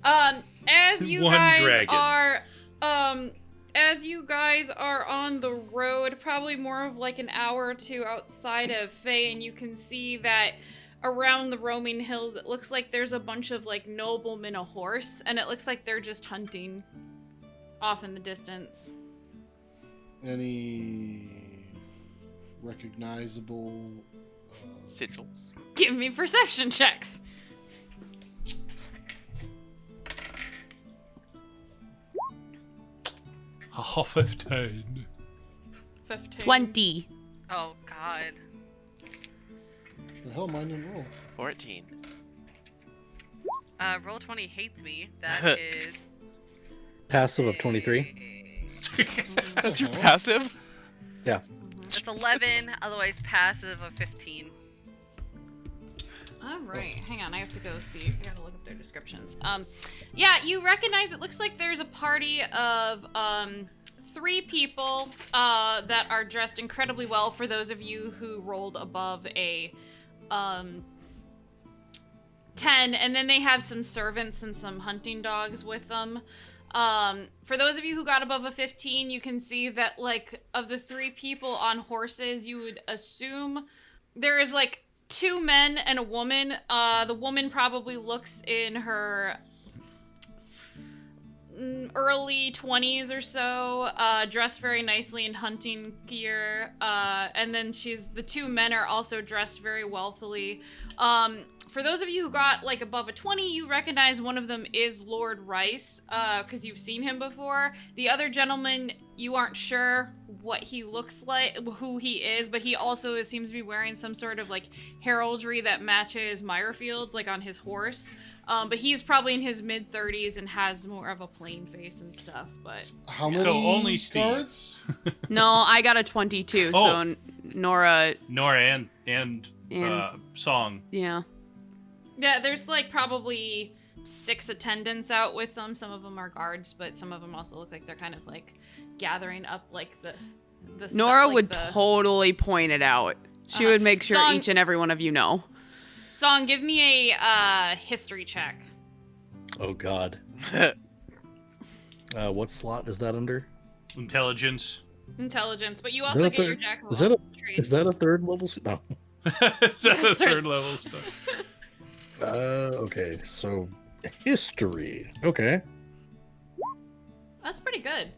As you One guys dragon. as you guys are on the road, probably more of like an hour or two outside of Faine, you can see that around the roaming hills, it looks like there's a bunch of, like, noblemen a horse, and it looks like they're just hunting off in the distance. Any recognizable Sigils. Give me perception checks. Oh, 15. 15. 20. Oh God. the hell am I in roll? 14. Roll 20 hates me. That is Passive of 23. That's your passive? Yeah. It's 11, otherwise passive of 15. All right, hang on. I have to go see. I gotta look up their descriptions. Yeah, you recognize. It looks like there's a party of 3 people that are dressed incredibly well. For those of you who rolled above a 10, and then they have some servants and some hunting dogs with them. For those of you who got above a 15, you can see that, like, of the 3 people on horses, you would assume there is, like, 2 men and a woman. The woman probably looks in her early 20s or so, dressed very nicely in hunting gear. And then the 2 men are also dressed very wealthily. For those of you who got like above a 20, you recognize one of them is Lord Rice, because you've seen him before. The other gentleman, you aren't sure what he looks like, who he is, but he also seems to be wearing some sort of like heraldry that matches Meyerfield's, like on his horse. But he's probably in his mid-30s and has more of a plain face and stuff. But How many So only Steve. guards? No, I got a 22, so Nora, and Song. yeah. yeah, there's like probably 6 attendants out with them. Some of them are guards, but some of them also look like they're kind of like gathering up like the stuff, Nora like would the... totally point it out. She would make sure Song- each and every one of you know. Song, give me a history check. Oh God. What slot is that under? Intelligence. Intelligence, but you Is also that a get your third- jack of is that all a- trades. Is that a third level? No. Is that a 3rd level stuff? Okay. So history. Okay. That's pretty good.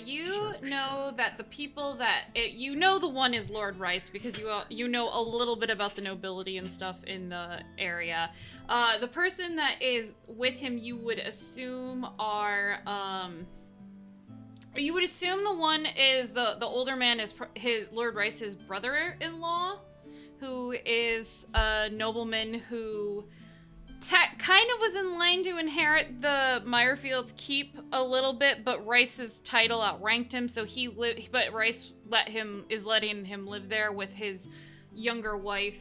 You know that the people that you know the one is Lord Rice because you know a little bit about the nobility and stuff in the area. The person that is with him, you would assume are you would assume the one is the older man is his Lord Rice's brother-in-law, who is a nobleman who kind of was in line to inherit the Meyerfield's keep a little bit, but Rice's title outranked him, so but Rice is letting him live there with his younger wife,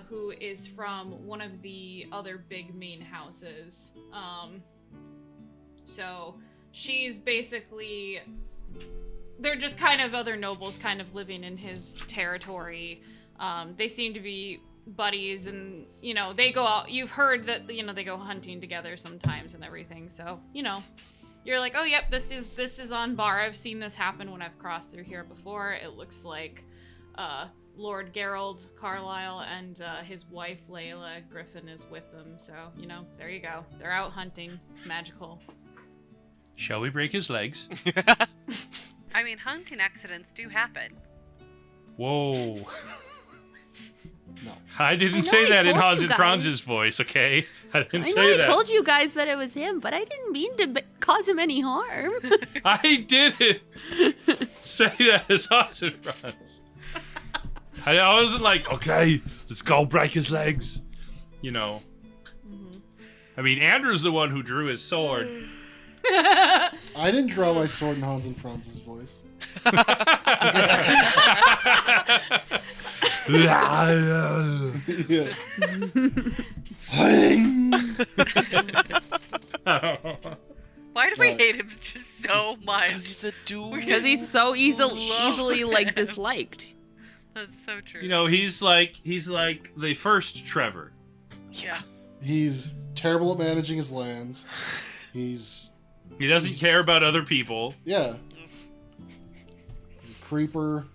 who is from one of the other big main houses. So she's basically, they're just kind of other nobles kind of living in his territory. They seem to be buddies, and they go out. You've heard that they go hunting together sometimes and everything, so you're like, oh yep, this is on Bar. I've seen this happen when I've crossed through here before. It looks like Lord Gerald Carlisle and his wife Layla Griffin is with them, so there you go, they're out hunting. It's magical. Shall we break his legs? I mean, hunting accidents do happen. Whoa. No. I didn't I say know I that in told Hans you and guys. Franz's voice, okay? I didn't I know say I that. told you guys that it was him, but I didn't mean to cause him any harm. I didn't say that as Hans and Franz. I wasn't like, okay, let's go break his legs. I mean, Andrew's the one who drew his sword. I didn't draw my sword in Hans and Franz's voice. Yeah. Why do we Right. hate him just so much? Because he's a dude. Because he's so easily Lord. like disliked. That's so true. He's like the first Trevor. Yeah. He's terrible at managing his lands. He doesn't care about other people. Yeah. He's a creeper.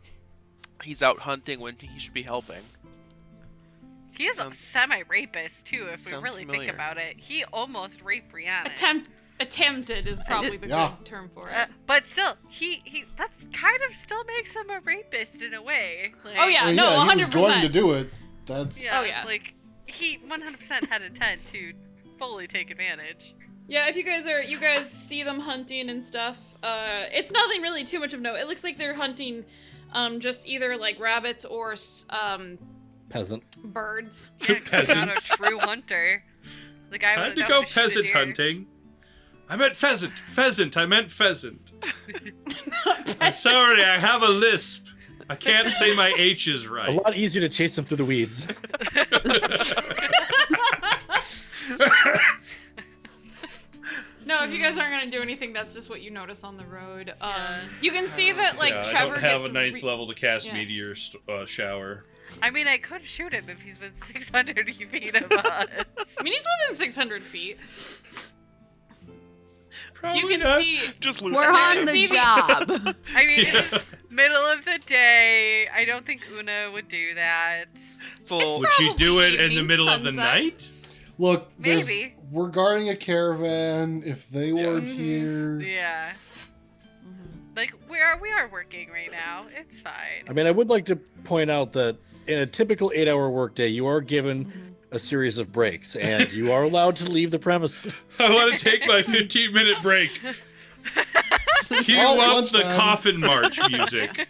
He's out hunting when he should be helping. He is a Sounds- semi-rapist too, if we sounds really familiar. think about it. He almost raped Brianna. Attempted is probably the Yeah. good term for it. But still, he that's kind of still makes him a rapist in a way. Like, Oh, yeah. Well, no, he was 100%. going to do it. That's Yeah, Oh, yeah. like he 100% had intent to fully take advantage. Yeah, if you guys see them hunting and stuff, it's nothing really too much of note. It looks like they're hunting just either like rabbits or Peasant. birds. Yeah, 'cause he's not a Peasants. true hunter. The guy I would had to go peasant hunting. hunting. I meant pheasant. Pheasant. I meant pheasant. I'm sorry, I have a lisp. I can't say my H's A right. lot easier to chase them through the weeds. No, if you guys aren't gonna do anything, that's just what you notice on the road. You can see that like Yeah, Trevor I don't have gets a ninth level to cast yeah. meteor shower. I mean, I could shoot him if he's within 600 feet of us. I mean, he's within 600 feet. Probably You can not. see. Just lose We're a on hand. the job. I mean, it's middle of the day. I don't think Una would do that. It's a little. Would she do Probably it in the evening, middle of the sunset. night? Look, Maybe. we're guarding a caravan. If they weren't Mhm. here, Yeah. Like, we are working right now. It's fine. I mean, I would like to point out that in a typical 8-hour workday, you are given a series of breaks, and you are allowed to leave the premise. I want to take my 15-minute break. Cue Oh, up lunchtime. the coffin march music.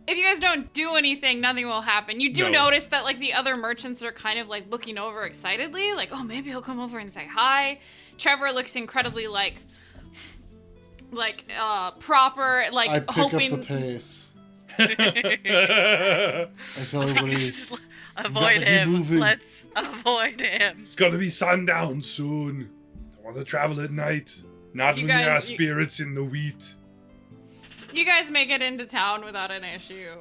If you guys don't do anything, nothing will happen. You do No. notice that like the other merchants are kind of like looking over excitedly, like, oh, maybe he'll come over and say hi. Trevor looks incredibly like proper, like I pick hoping. up the pace. Uh, I tell everybody, Avoid gotta keep him. moving. Let's avoid him. It's gonna be sundown soon. Don't want to travel at night. Not You when there are guys- spirits in the wheat. You guys make it into town without an issue.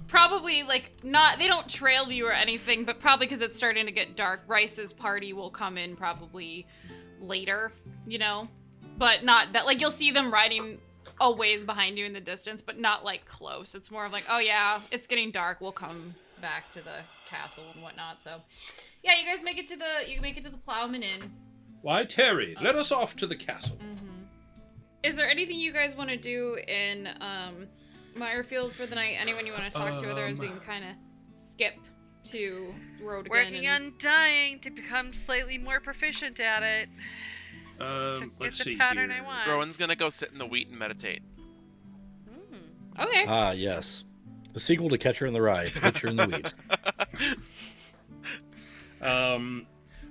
Probably like not. They don't trail you or anything, but probably because it's starting to get dark. Rice's party will come in probably later, you know, but not that. Like you'll see them riding a ways behind you in the distance, but not like close. It's more of like, oh yeah, it's getting dark. We'll come back to the castle and whatnot. So, yeah, you guys make it to the Plowman Inn. Why, Terry, let us off to the castle. Is there anything you guys want to do in Meyerfield for the night? Anyone you want to talk to? Otherwise, we can kind of skip to Road again. Working on dying to become slightly more proficient at it. To get Let's the see pattern here. I want. Rowan's gonna go sit in the wheat and meditate. Okay. Ah, yes. The sequel to Catcher in the Rye, Catcher in the Wheat.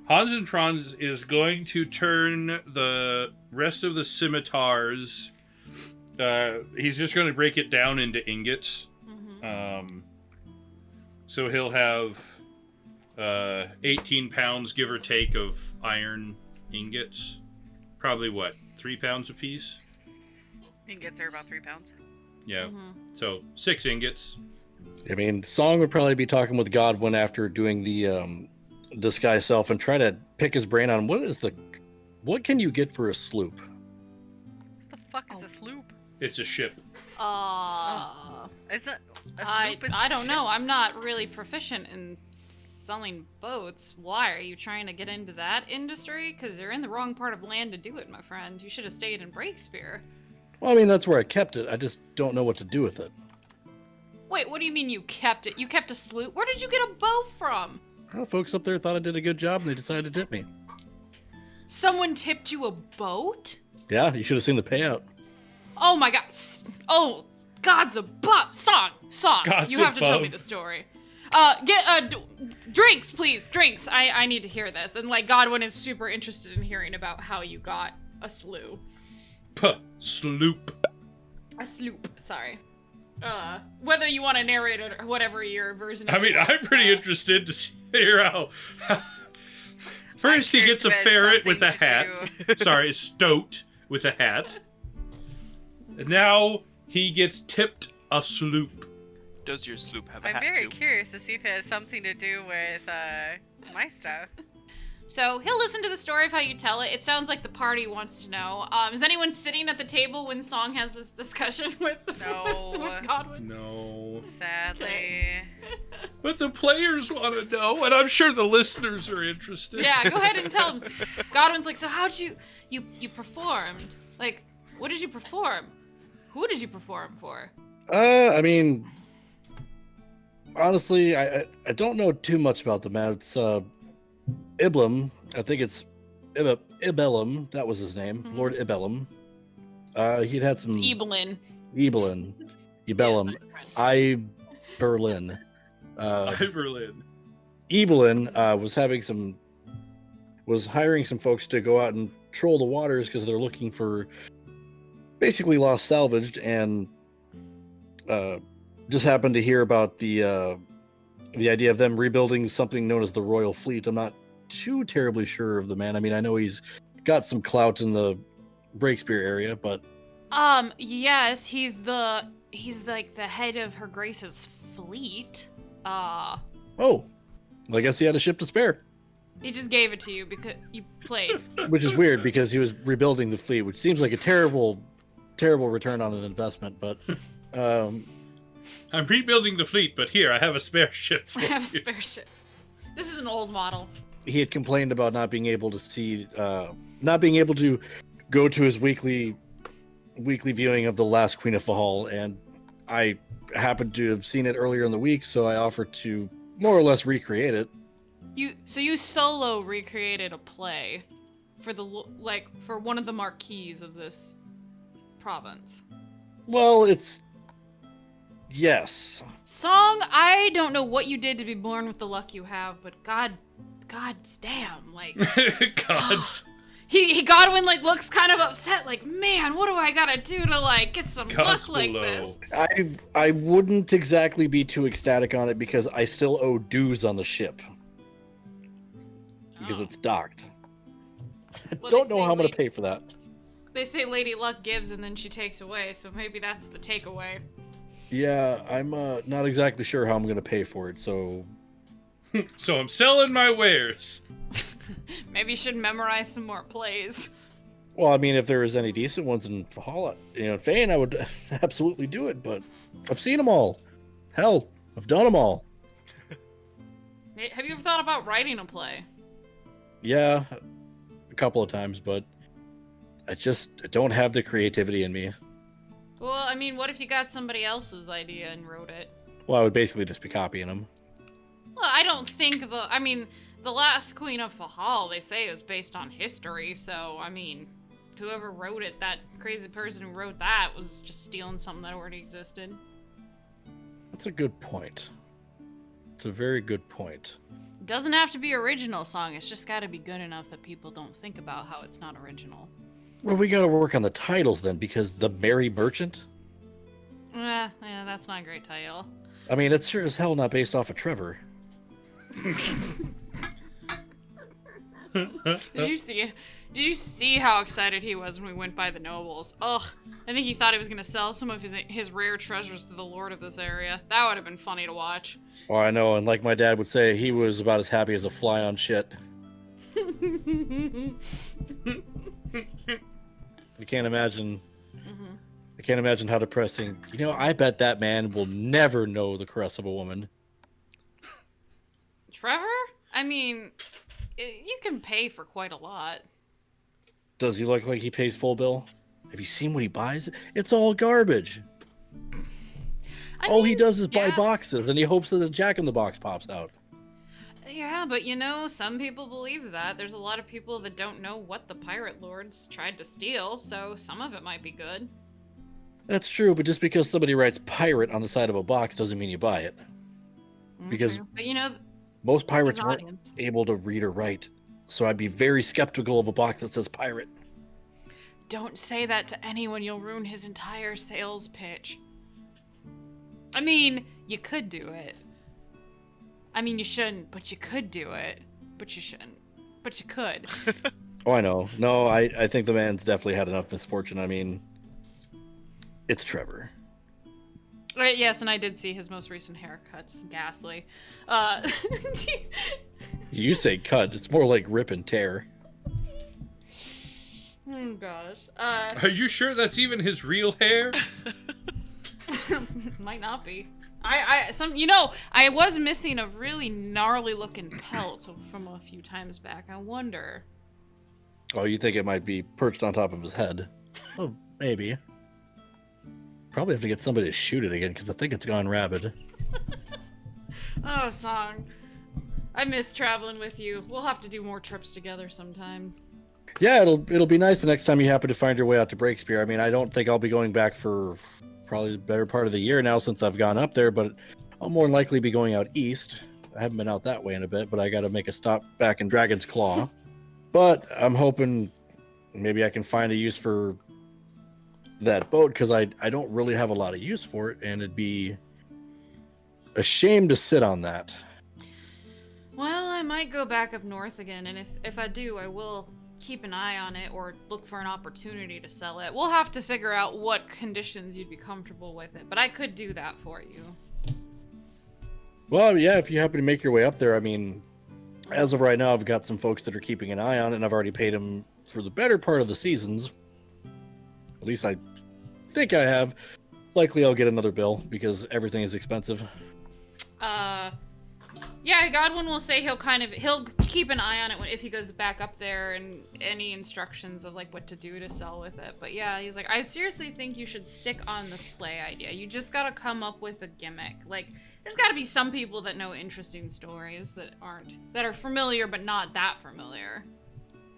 Hans and Franz is going to turn the rest of the scimitars. He's just going to break it down into ingots. So he'll have 18 pounds, give or take, of iron ingots. Probably what, 3 pounds apiece? Ingots are about 3 pounds. Yeah. So 6 ingots. I mean, Song would probably be talking with Godwin after doing the disguise self and try to pick his brain on what can you get for a sloop? What the fuck is a sloop? It's a ship. Is it a I sloop? Is I a don't ship? know. I'm not really proficient in selling boats. Why are you trying to get into that industry? Because you're in the wrong part of land to do it, my friend. You should have stayed in Breakspear. Well, I mean, that's where I kept it. I just don't know what to do with it. Wait, what do you mean you kept it? You kept a sloop? Where did you get a boat from? Well, folks up there thought I did a good job and they decided to tip me. Someone tipped you a boat? Yeah, you should have seen the payout. Oh my god. Oh, God's above. Song. God's You have to tell me above. the story. Get drinks, please. Drinks. I need to hear this. And like Godwin is super interested in hearing about how you got a sloop. Sloop. A sloop. Sorry. Whether you want to narrate it or whatever your version. I mean, I'm pretty interested to hear how. First, he sure gets a it's ferret with a something to hat. Sorry, a stoat with a hat. And now he gets tipped a sloop. Does your sloop have a I'm hat very too? curious to see if it has something to do with my stuff. So he'll listen to the story of how you tell it. It sounds like the party wants to know. Is anyone sitting at the table when Song has this discussion with No. with Godwin? No. Sadly. But the players want to know, and I'm sure the listeners are interested. Yeah, go ahead and tell him. Godwin's like, so how'd you performed? Like, what did you perform? Who did you perform for? I mean, honestly, I don't know too much about the man. It's Iblim. I think it's Ibellum. That was his name, Mhm. Lord Ibellum. He'd had some It's Ebelin. Ebelin, Ibellum, Yeah, Berlin. Berlin. Ebelin was hiring some folks to go out and troll the waters because they're looking for basically lost salvaged, and just happened to hear about the idea of them rebuilding something known as the Royal Fleet. I'm not too terribly sure of the man. I mean, I know he's got some clout in the Breakspear area, but yes, he's like the head of Her Grace's fleet. Ah. Oh, well, I guess he had a ship to spare. He just gave it to you because you played. Which is weird because he was rebuilding the fleet, which seems like a terrible return on an investment. But I'm rebuilding the fleet, but here I have a spare ship. For I have a you. spare ship. This is an old model. he had complained about not being able to not being able to go to his weekly viewing of The Last Queen of Fehal, and I happened to have seen it earlier in the week, so I offered to more or less recreate it. You solo recreated a play for for one of the marquees of this province. Well, yes. Song, I don't know what you did to be born with the luck you have, but God's damn, like Gods. he Godwin looks kind of upset, like, man, what do I gotta do to get some Gods luck like below. this? I wouldn't exactly be too ecstatic on it because I still owe dues on the ship because Oh. it's docked. Well, Don't they know say how I'm gonna lady- pay for that. They say Lady Luck gives and then she takes away, so maybe that's the takeaway. Yeah, I'm not exactly sure how I'm gonna pay for it. So So I'm selling my wares. Maybe you should memorize some more plays. well, I mean, if there was any decent ones in Fehal, Faine, I would absolutely do it. But I've seen them all. Hell, I've done them all. Have you ever thought about writing a play? Yeah, a couple of times, but I don't have the creativity in me. Well, I mean, what if you got somebody else's idea and wrote it? Well, I would basically just be copying them. Well, I don't think The Last Queen of Fehal, they say, is based on history, so, I mean, whoever wrote it, that crazy person who wrote that, was just stealing something that already existed. That's a good point. It's a very good point. It doesn't have to be original song, it's just gotta be good enough that people don't think about how it's not original. Well, we gotta work on the titles then, because The Merry Merchant? Yeah, that's not a great title. I mean, it's sure as hell not based off of Trevor. Did you see how excited he was when we went by the nobles? Ugh, I think he thought he was gonna sell some of his rare treasures to the lord of this area. That would have been funny to watch. Oh, I know, and like my dad would say, he was about as happy as a fly on shit. I can't imagine. I can't imagine how depressing. I bet that man will never know the caress of a woman. Trevor? I mean, you can pay for quite a lot. Does he look like he pays full bill? Have you seen what he buys? It's all garbage. All he does is buy boxes, and he hopes that a Jack-in-the-Box pops out. Yeah, but some people believe that. There's a lot of people that don't know what the pirate lords tried to steal, so some of it might be good. That's true, but just because somebody writes pirate on the side of a box doesn't mean you buy it. Because But most pirates there's an weren't audience. able to read or write, so I'd be very skeptical of a box that says pirate. Don't say that to anyone, you'll ruin his entire sales pitch. I mean, you could do it. I mean, you shouldn't, but you could do it. But you shouldn't. But you could. Oh, I know. No, I think the man's definitely had enough misfortune. I mean, it's Trevor. Right, yes, and I did see his most recent haircut's ghastly. You say cut. It's more like rip and tear. Oh, gosh. Are you sure that's even his real hair? Might not be. I was missing a really gnarly looking pelt from a few times back. I wonder. Oh, you think it might be perched on top of his head? Oh, maybe. Probably have to get somebody to shoot it again because I think it's gone rabid. Oh, Song. I miss traveling with you. We'll have to do more trips together sometime. Yeah, it'll be nice the next time you happen to find your way out to Breakspear. I mean, I don't think I'll be going back for probably the better part of the year now since I've gone up there, but I'll more than likely be going out east. I haven't been out that way in a bit, but I got to make a stop back in Dragon's Claw. But I'm hoping maybe I can find a use for that boat because I don't really have a lot of use for it, and it'd be a shame to sit on that. Well, I might go back up north again, and if I do, I will keep an eye on it or look for an opportunity to sell it. We'll have to figure out what conditions you'd be comfortable with it, but I could do that for you. Well, yeah, if you happen to make your way up there, I mean, as of right now, I've got some folks that are keeping an eye on it, and I've already paid them for the better part of the seasons. At least I think I have. Likely I'll get another bill because everything is expensive. Yeah, Godwin will say he'll keep an eye on it if he goes back up there and any instructions of like what to do to sell with it. But yeah, he's like, I seriously think you should stick on this play idea. You just gotta come up with a gimmick. Like, there's gotta be some people that know interesting stories that are familiar but not that familiar.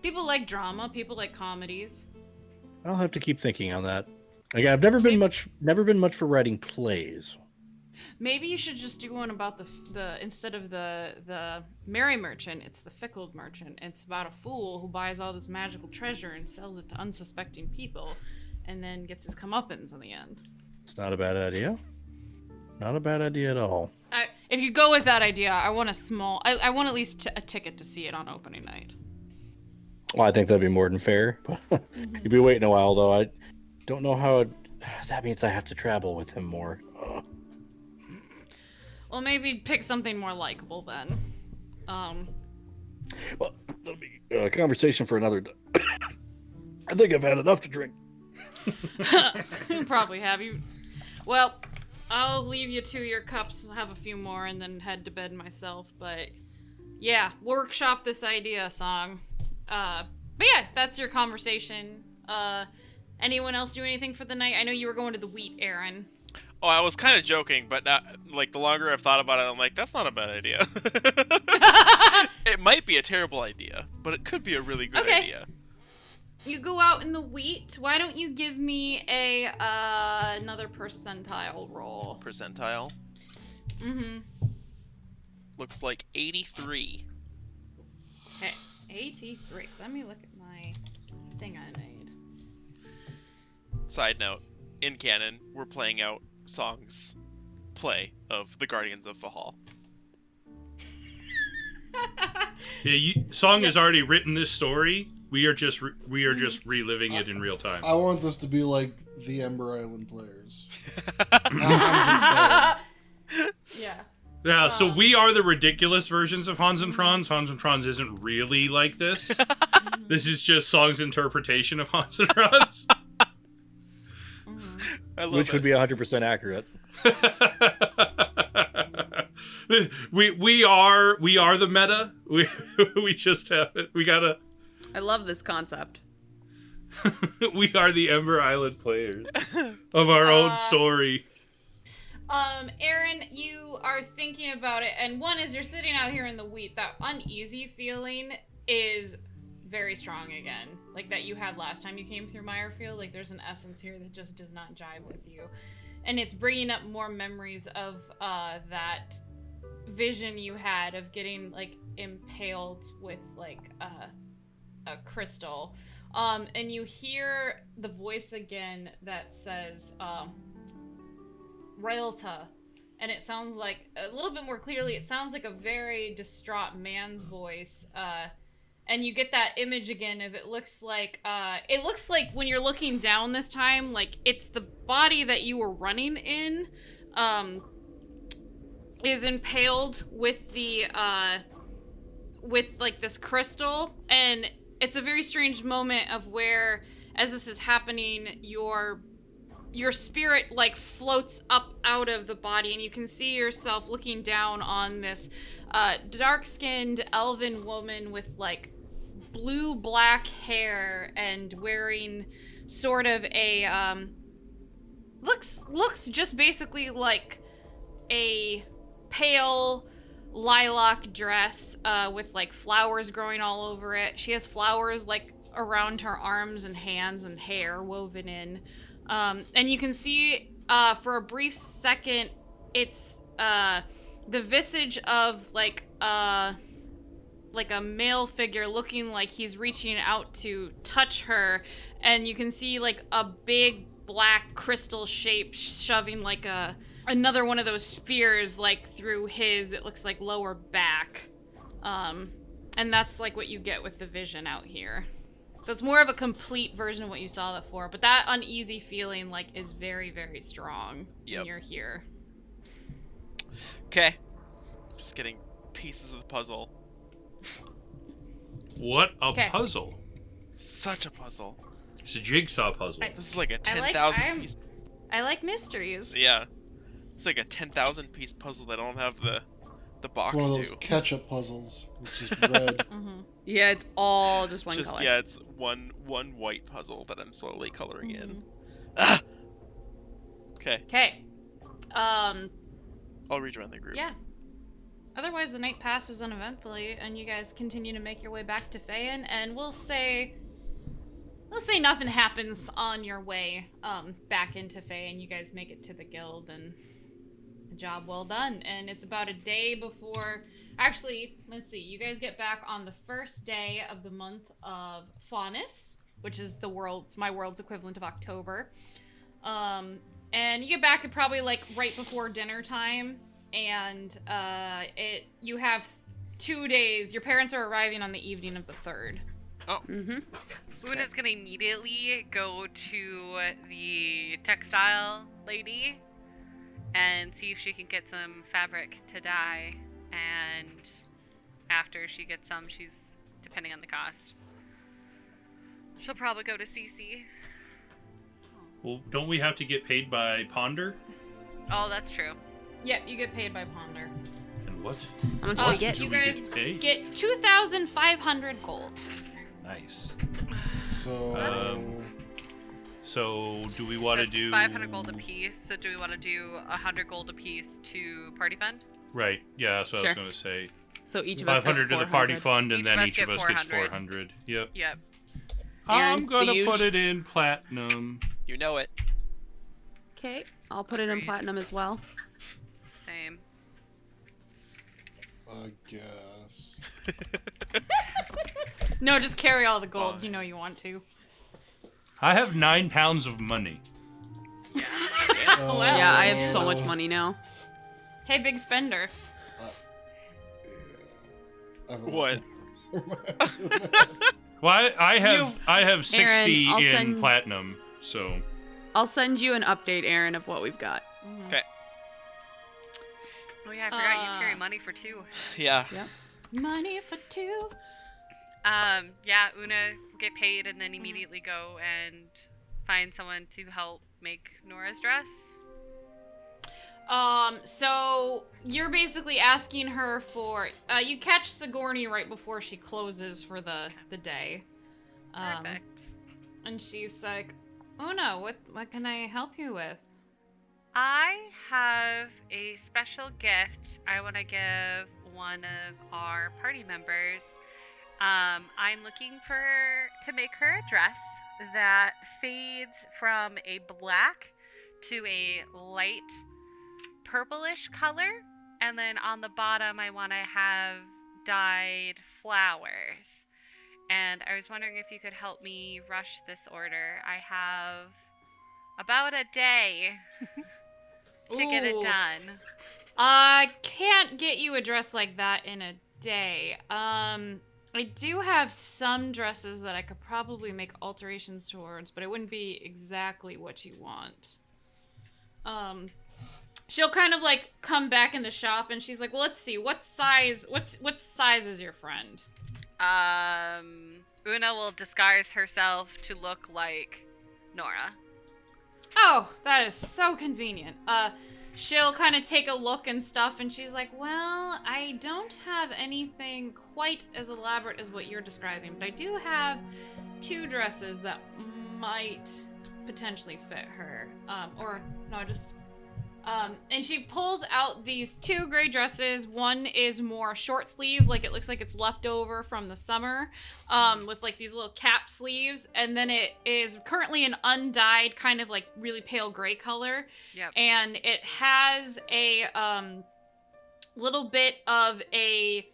People like drama, people like comedies. I'll have to keep thinking on that. Like, I've never been much for writing plays. Maybe you should just do one about the instead of the merry merchant, it's the fickle merchant. It's about a fool who buys all this magical treasure and sells it to unsuspecting people, and then gets his comeuppance in the end. It's not a bad idea. Not a bad idea at all. If you go with that idea, I want I want at least a ticket to see it on opening night. Well, I think that'd be more than fair. You'd be waiting a while, though. I don't know how that means I have to travel with him more. Ugh. Well, maybe pick something more likable then. Well, that'll be a conversation for another day. I think I've had enough to drink. You probably have. Well, I'll leave you to your cups, have a few more, and then head to bed myself. But yeah, workshop this idea, Song. But yeah, that's your conversation. Anyone else do anything for the night? I know you were going to the wheat, Aaron. Oh, I was kind of joking, but like the longer I've thought about it, I'm like, that's not a bad idea. It might be a terrible idea, but it could be a really good idea. You go out in the wheat. Why don't you give me another percentile roll? Percentile? Mm-hmm. Looks like 83. Okay, 83. Let me look at my thing I made. Side note, in canon, we're playing out Song's play of the Guardians of Fehal. Yeah, Song has already written this story. We are just reliving it in real time. I want this to be like the Ember Island players. I'm just saying. Yeah. Yeah, so we are the ridiculous versions of Hans and Franz. Hans and Franz isn't really like this. This is just Song's interpretation of Hans and Franz. Which would be 100% accurate. we are the meta. We just have it. We gotta. I love this concept. We are the Ember Island players of our own story. Aaron, you are thinking about it, and one is you're sitting out here in the wheat. That uneasy feeling is very strong again, like that you had last time you came through Meyerfield. Like there's an essence here that just does not jive with you, and it's bringing up more memories of that vision you had of getting like impaled with like a crystal, and you hear the voice again that says Raelta, and it sounds like a little bit more clearly. It sounds like a very distraught man's voice. And you get that image again of it looks like when you're looking down this time, like it's the body that you were running in, is impaled with the with like this crystal, and it's a very strange moment of where, as this is happening, your spirit like floats up out of the body, and you can see yourself looking down on this dark-skinned elven woman with like blue-black hair and wearing sort of a looks just basically like a pale lilac dress with like flowers growing all over it. She has flowers like around her arms and hands and hair woven in. And you can see for a brief second, it's the visage of like a male figure looking like he's reaching out to touch her, and you can see like a big black crystal shape shoving like another one of those spheres like through his, it looks like, lower back. And that's like what you get with the vision out here. So it's more of a complete version of what you saw before, but that uneasy feeling like is very, very strong when you're here. Okay. Just getting pieces of the puzzle. What a 'Kay. puzzle! Such a puzzle. It's a jigsaw puzzle. This is like a I like- 10,000 I'm- piece. I like mysteries. Yeah. It's like a 10,000 piece puzzle that I don't have the box It's one of those to. ketchup puzzles. It's just red. Mm-hmm. Yeah, it's all just one Just, color. yeah, it's one white puzzle that I'm slowly coloring in. Mm-hmm. Ah! Okay, Okay. I'll rejoin the group. Yeah. Otherwise, the night passes uneventfully, and you guys continue to make your way back to Faine, and let's say nothing happens on your way back into Faine. You guys make it to the guild, and a job well done. And it's about a day before. Actually, let's see. You guys get back on the first day of the month of Faunus, which is my world's equivalent of October. And you get back at probably like right before dinner time, and you have 2 days. Your parents are arriving on the evening of the 3rd. Oh. Mm-hmm. Una's gonna immediately go to the textile lady and see if she can get some fabric to dye. And after she gets some, depending on the cost, she'll probably go to CC. Well, don't we have to get paid by Ponder? Oh, that's true. Yep, you get paid by Ponder. And what? How much Oh, do we What get? do you we guys pay? Get 2,500 gold. Nice. So do we want to That's do 500 gold apiece. So do we want to do 100 gold apiece to party fund? Right. Yeah, that's what I Sure. was going to say. So each of us gets 500 to the party 400. fund, and Each then of us each get of us gets 400. 400. Yep. Yep. I'm Aaron, gonna the put huge- it in platinum. You know it. Okay, I'll put it in Agreed. platinum as well. Same. I guess. No, just carry all the gold. Fine. You know you want to. I have 9 pounds of money. Well. Yeah, I have so much money now. Hey, big spender. What? Well, I have 60 Aaron, I'll in send- platinum, so I'll send you an update, Aaron, of what we've got. Okay. Oh yeah, I forgot you carry money for 2. Yeah. Money for 2. Yeah, Una will get paid and then immediately go and find someone to help make Nora's dress. So you're basically asking her for. You catch Sigourney right before she closes for the day. Perfect. And she's like, Una, what can I help you with? I have a special gift I want to give one of our party members. I'm looking to make her a dress that fades from a black to a light purplish color, and then on the bottom I want to have dyed flowers. And I was wondering if you could help me rush this order. I have about a day to get it Ooh. done. I can't get you a dress like that in a day. I do have some dresses that I could probably make alterations towards, but it wouldn't be exactly what you want. She'll kind of like come back in the shop and she's like, well, let's see, what size is your friend? Una will disguise herself to look like Nora. Oh, that is so convenient. She'll kind of take a look and stuff, and she's like, well, I don't have anything quite as elaborate as what you're describing, but I do have 2 dresses that might potentially fit her. And she pulls out these 2 gray dresses. One is more short sleeve, like it looks like it's left over from the summer, with like these little cap sleeves. And then it is currently an undyed, kind of like really pale gray color. Yep. And it has a little bit of a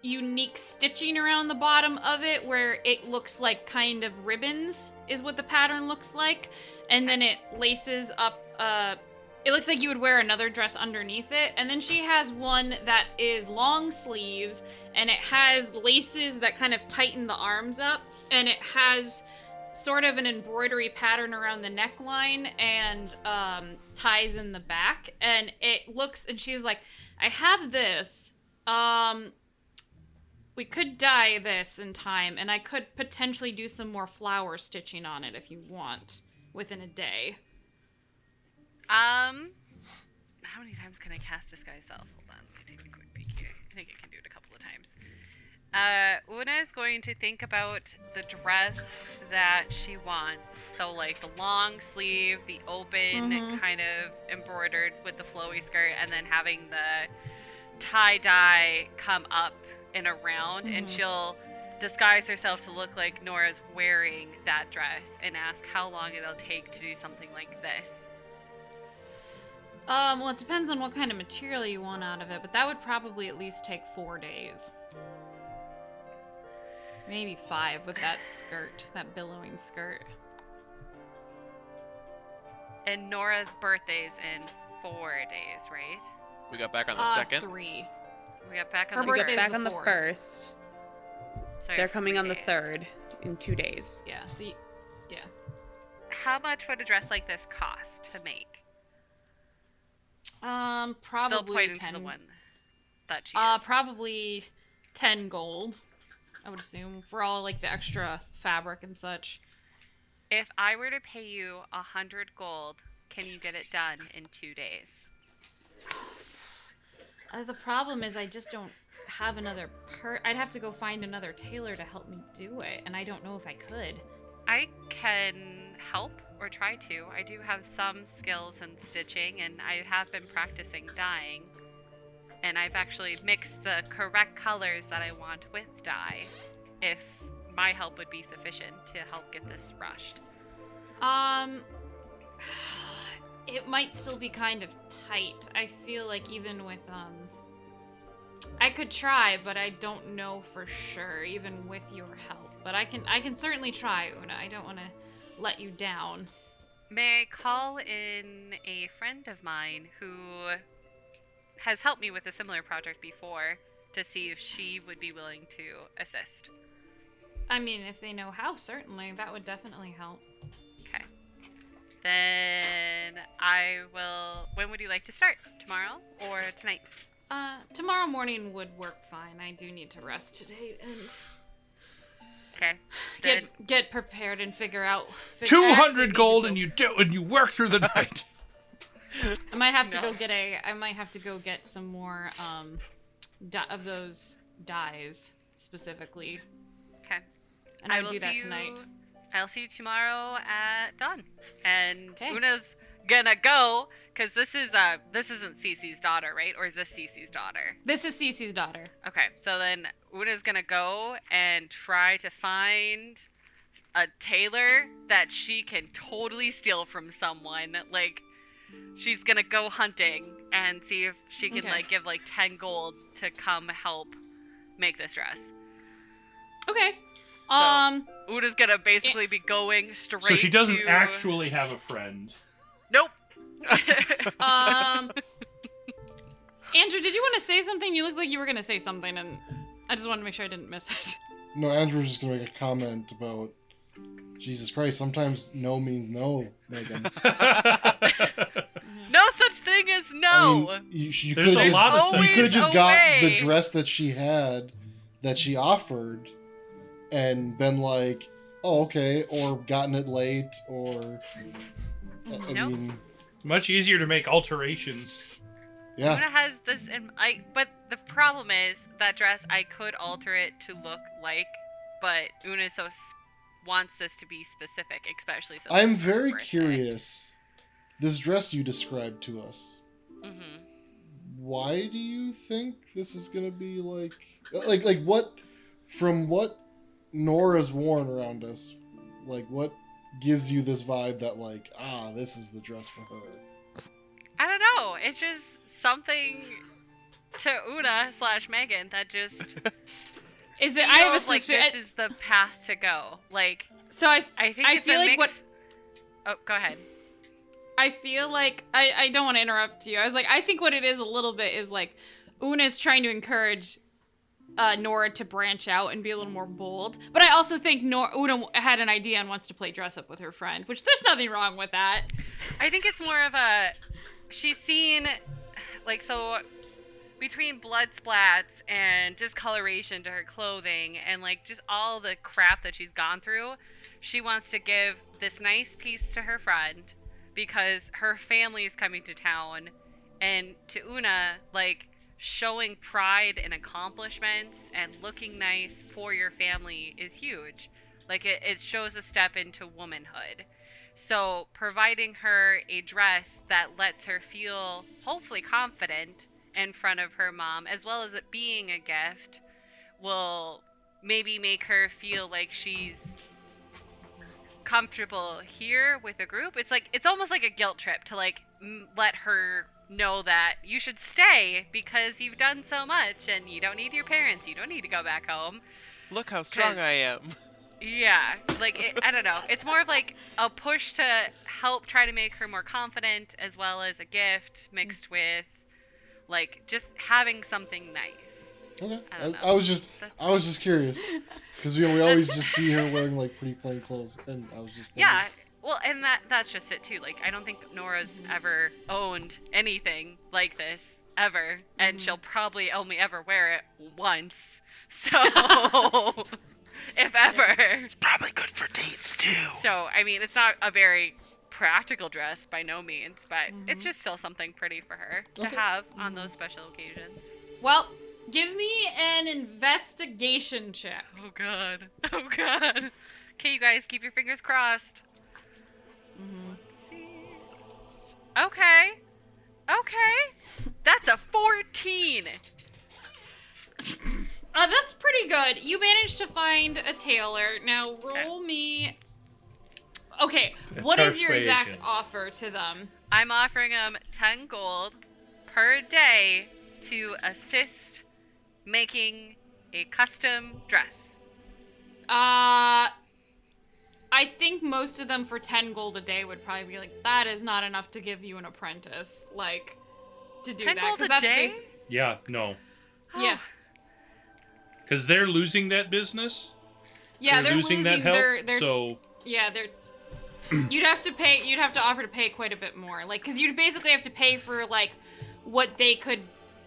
unique stitching around the bottom of it where it looks like kind of ribbons is what the pattern looks like. And then it laces up, it looks like you would wear another dress underneath it. And then she has one that is long sleeves and it has laces that kind of tighten the arms up. And it has sort of an embroidery pattern around the neckline and ties in the back. And it looks, and she's like, I have this. We could dye this in time, and I could potentially do some more flower stitching on it if you want, within a day. How many times can I cast Disguise Self? Hold on, let me take a quick peek here. I think I can do it a couple of times. Una is going to think about the dress that she wants. So, like, the long sleeve, the open, kind of embroidered with the flowy skirt, and then having the tie-dye come up and around, and she'll disguise herself to look like Nora's wearing that dress and ask how long it'll take to do something like this. Well, it depends on what kind of material you want out of it, but that would probably at least take 4 days. Maybe 5 with that skirt, that billowing skirt. And Nora's birthday's in 4 days, right? We got back on the second. 3. We got back on Her the birthday's first. Back on the 4th. 1st. So They're coming on the days. 3rd in 2 days. Yeah, see, yeah. How much would a dress like this cost to make? Probably Still pointing 10. to the one that she is. Probably 10 gold, I would assume, for all, like, the extra fabric and such. If I were to pay you 100 gold, can you get it done in 2 days? The problem is I just don't have another I'd have to go find another tailor to help me do it, and I don't know if I could. I can help or try to. I do have some skills in stitching, and I have been practicing dyeing. And I've actually mixed the correct colors that I want with dye, if my help would be sufficient to help get this rushed. It might still be kind of tight. I feel like even with, I could try, but I don't know for sure, even with your help. But I can certainly try, Una. I don't want to let you down. May I call in a friend of mine who has helped me with a similar project before to see if she would be willing to assist? I mean, if they know how, certainly. That would definitely help. Okay. Then I will... When would you like to start? Tomorrow or tonight? Tomorrow morning would work fine. I do need to rest today and Okay. get prepared and figure out. 200 gold and you work through the night. I might have to go get I might have to go get some more of those dyes specifically. Okay. And I will will do that see tonight. I'll see you tomorrow at dawn. And Okay. Una's gonna go because this isn't Cece's daughter, right? Or is this Cece's daughter? This is Cece's daughter. Okay, so then Una's gonna go and try to find a tailor that she can totally steal from someone. Like, she's gonna go hunting and see if she can give 10 gold to come help make this dress. Okay. Una's gonna basically be going straight. So she doesn't to... actually have a friend. Nope. Andrew, did you want to say something? You looked like you were gonna say something, and I just wanted to make sure I didn't miss it. No, Andrew was just gonna make a comment about Jesus Christ. Sometimes no means no, Megan. No such thing as no. I mean, you There's could a lot of you could have just a got way. the dress that she had, that she offered, and been like, "Oh, okay," or gotten it late, or I Nope. mean, Much easier to make alterations. yeah. Una has this but the problem is that dress I could alter it to look like, but Una wants this to be specific, especially since I'm it's her very birthday. curious. This dress you described to us. Mhm. Why do you think this is gonna be like what? From what Nora's worn around us, like what gives you this vibe that this is the dress for her? I don't know. It's just something to Una/Megan that just Is it? I have a feels like suspicion. this is the path to go. Like, So I think it's feel a like mix. Oh, go ahead. I feel like I don't want to interrupt you. I was like, I think what it is a little bit is like Una's trying to encourage Nora to branch out and be a little more bold. But I also think Una had an idea and wants to play dress up with her friend, which there's nothing wrong with that. I think it's more of a... She's seen... between blood splats and discoloration to her clothing and like just all the crap that she's gone through, she wants to give this nice piece to her friend because her family is coming to town, and to Una, like, showing pride and accomplishments and looking nice for your family is huge. Like, it shows a step into womanhood. So providing her a dress that lets her feel hopefully confident in front of her mom, as well as it being a gift, will maybe make her feel like she's comfortable here with the group. It's almost like a guilt trip to like let her know that you should stay because you've done so much and you don't need your parents, you don't need to go back home. Look how strong I am. Yeah, like, I don't know. It's more of like a push to help try to make her more confident, as well as a gift mixed with like just having something nice. Okay. I I was just curious because we always just see her wearing like pretty plain clothes, and I was just wondering. Yeah, well, and that's just it too. Like, I don't think Nora's ever owned anything like this ever, and she'll probably only ever wear it once. So, if ever. It's probably good for dates too. So, I mean, it's not a very practical dress by no means, but it's just still something pretty for her to have on those special occasions. Well, give me an investigation check. Oh god. Oh god. Okay, you guys, keep your fingers crossed. Let's see. Okay. Okay. That's a 14. That's pretty good. You managed to find a tailor. Now roll me. Okay, what is your exact Persuasion. offer to them? I'm offering them 10 gold per day to assist making a custom dress. I think most of them for 10 gold a day would probably be like, that is not enough to give you an apprentice, like, to do 10 that. gold 'cause a that's day? Yeah, no. Yeah. Because they're losing that business. Yeah, they're losing that help. they're So yeah, they're you'd have to offer to pay quite a bit more. Like, cuz you'd basically have to pay for like what they could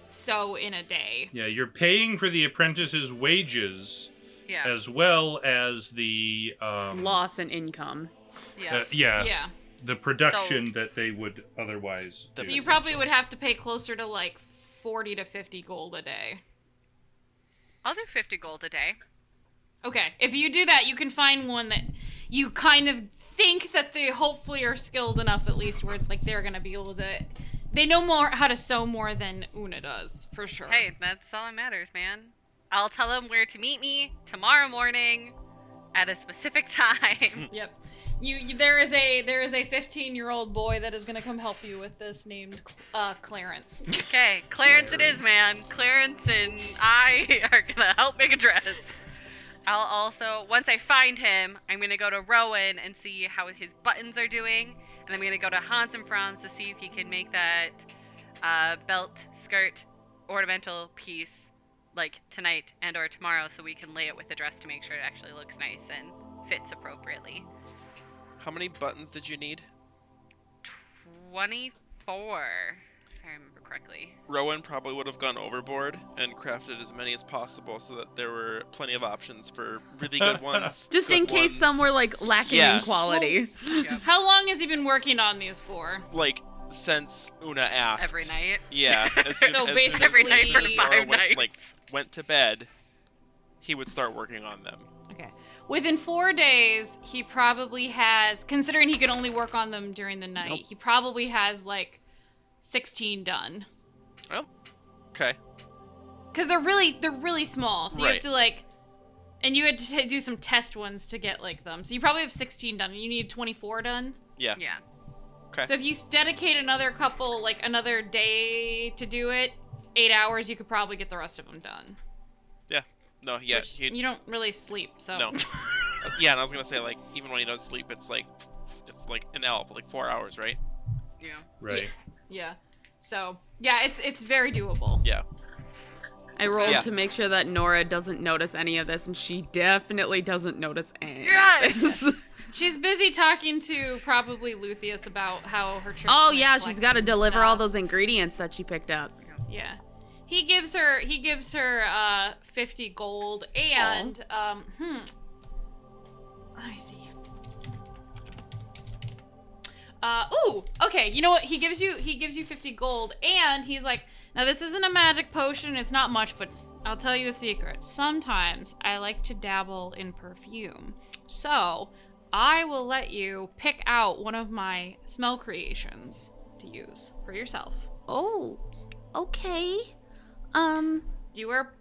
sew in a day. yeah, you're paying for the apprentice's wages Yeah. as well as the Loss in income. Yeah. Yeah. the production that they would otherwise. The So you potential. probably would have to pay closer to like 40 to 50 gold a day. I'll do 50 gold a day. Okay, if you do that, you can find one that you kind of think that they hopefully are skilled enough, at least, where it's like they're gonna be able to. They know more how to sew more than Una does, for sure. Hey, that's all that matters, man. I'll tell them where to meet me tomorrow morning at a specific time. Yep. There is a 15-year-old boy that is gonna come help you with this named Clarence. Okay, Clarence it is, man. Clarence and I are gonna help make a dress. I'll also, once I find him, I'm gonna go to Rowan and see how his buttons are doing, and I'm gonna go to Hans and Franz to see if he can make that belt, skirt, ornamental piece, like tonight and or tomorrow, so we can lay it with the dress to make sure it actually looks nice and fits appropriately. How many buttons did you need? 24, if I remember correctly. Rowan probably would have gone overboard and crafted as many as possible so that there were plenty of options for really good ones. Just good in case ones. some were like lacking Yeah. in quality. Yeah. How long has he been working on these for? Like, since Una asked. Every night. Yeah. As soon, So as basically- Every night for as 5 Nora nights. went to bed, he would start working on them. Okay. Within 4 days, he probably has, considering he could only work on them during the night, he probably has like 16 done. Oh, okay. Because they're really small, so you have Right. to like, and you had to do some test ones to get like them. So you probably have 16 done, and you need 24 done. Yeah. Yeah. Okay. So if you dedicate another couple, like another day to do it, 8 hours, you could probably get the rest of them done. Yeah. No, yeah. Which you don't really sleep, so. No. Yeah, and I was gonna say, like, even when he does sleep, it's like an elf, like 4 hours, right? Yeah. Right. Yeah. So yeah, it's very doable. Yeah. I rolled Yeah. to make sure that Nora doesn't notice any of this, and she definitely doesn't notice any Yes! of this. She's busy talking to probably Luthien about how her trip. Oh yeah, she's got to deliver all those ingredients that she picked up. Yeah. He gives her 50 gold and let me see. Okay, you know what? He gives you 50 gold and he's like, now this isn't a magic potion, it's not much, but I'll tell you a secret. Sometimes I like to dabble in perfume. So, I will let you pick out one of my smell creations to use for yourself. Oh, okay. Do you wear...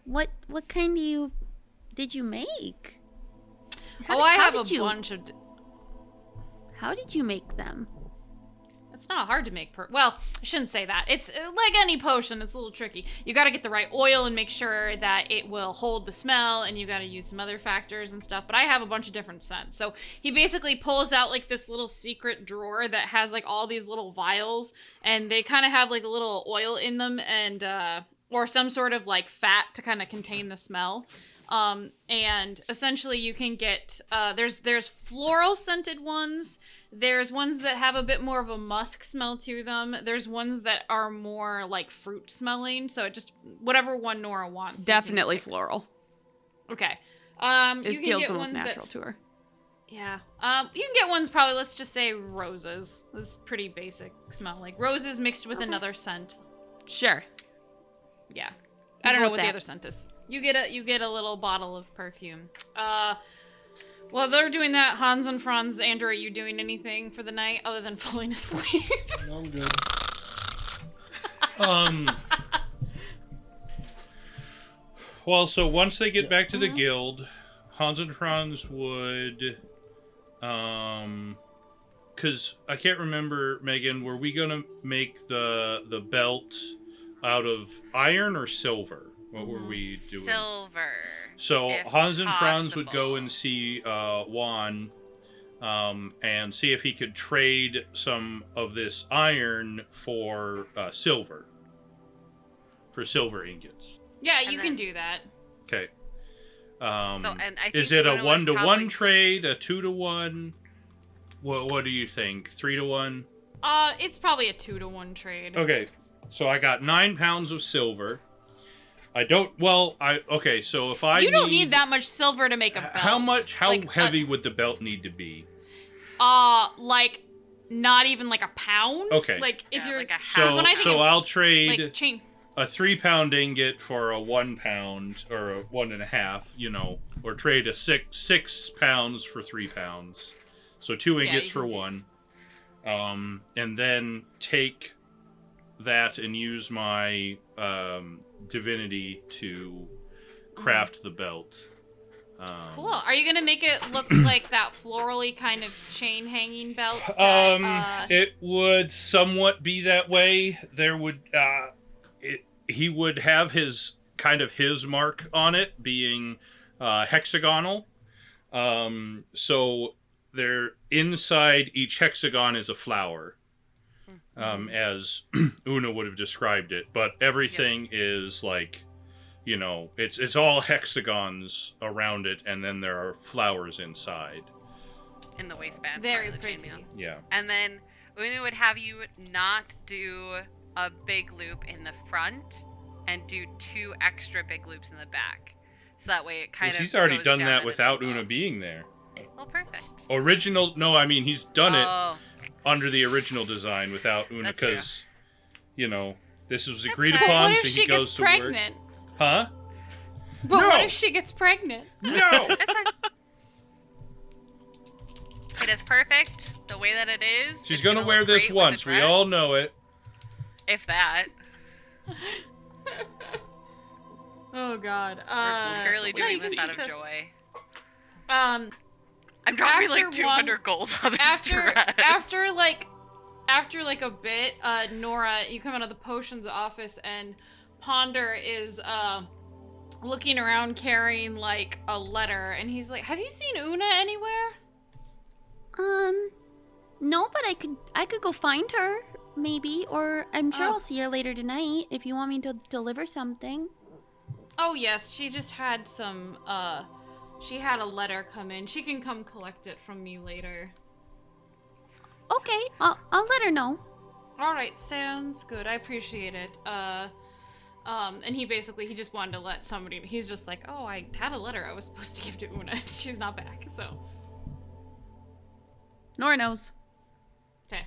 What kind did you make? I have a bunch of... How did you make them? It's not hard to make well, I shouldn't say that. It's like any potion, it's a little tricky. You gotta get the right oil and make sure that it will hold the smell, and you gotta use some other factors and stuff, but I have a bunch of different scents. So he basically pulls out like this little secret drawer that has like all these little vials, and they kind of have like a little oil in them and or some sort of like fat to kind of contain the smell. And essentially you can get, there's floral scented ones. There's ones that have a bit more of a musk smell to them. There's ones that are more like fruit smelling. So it just, whatever one Nora wants. Definitely floral. Okay. It feels the most natural to her. Yeah. You can get ones probably, let's just say roses. This is pretty basic smell. Like roses mixed with another scent. Sure. Yeah. I don't know what the other scent is. You get a little bottle of perfume. While they're doing that, Hans and Franz, Andrew, are you doing anything for the night other than falling asleep? No, I'm good. Well, so once they get back to the guild, Hans and Franz would, because I can't remember, Megan, were we gonna make the belt out of iron or silver? What were we doing? Silver. So Hans and Franz would go possible. and see Juan and see if he could trade some of this iron for silver. For silver ingots. Yeah, you can do that. Okay. And I think is it a Una would 1-to-1 probably- trade? A 2-to-1? What do you think? 3-to-1? It's probably a 2-to-1 trade. Okay. So I got 9 pounds of silver. I don't. Well, okay. So if I you don't need that much silver to make a belt. How much? How like, heavy would the belt need to be? Like not even like a pound. Okay. Like if you're like a half. So when I think so of, I'll trade like chain. a 3-pound ingot for a 1 pound or a 1.5. You know, or trade a 6 pounds for 3 pounds. So 2 ingots for 1. And then take that and use my divinity to craft the belt. Cool. Are you gonna make it look like that florally kind of chain hanging belt? That, It would somewhat be that way. There would he would have his mark on it, being hexagonal. So there inside each hexagon is a flower. As Una would have described it, but everything is like, you know, it's all hexagons around it, and then there are flowers inside. in the waistband. Very part of the pretty. chainmail. Yeah. And then Una would have you not do a big loop in the front and do 2 extra big loops in the back. So that way it kind of He's already goes done down that in a without big Una bow. being there. Well, perfect. He's done it Oh, under the original design without Una, That's true. because, you know, this was agreed fine. upon, what so if he she goes gets to pregnant? work. Huh? But No. what if she gets pregnant? No! that's fine. It is perfect the way that it is. She's It's gonna look wear this great with once. the We all dress, know it. If that. Oh God. We're purely doing nice. this out of Success. joy. Um, I'm dropping After like 200 gold on this after dress. after like a bit, Nora, you come out of the potions office and Ponder is looking around carrying like a letter, and he's like, "Have you seen Una anywhere?" No, but I could go find her, maybe, or I'm sure Oh. I'll see her later tonight if you want me to deliver something. Oh yes, she just had some she had a letter come in. She can come collect it from me later. Okay, I'll let her know. All right, sounds good. I appreciate it. And he just wanted to let somebody, he's just like, oh, I had a letter I was supposed to give to Una. She's not back, so. Nora knows. Okay.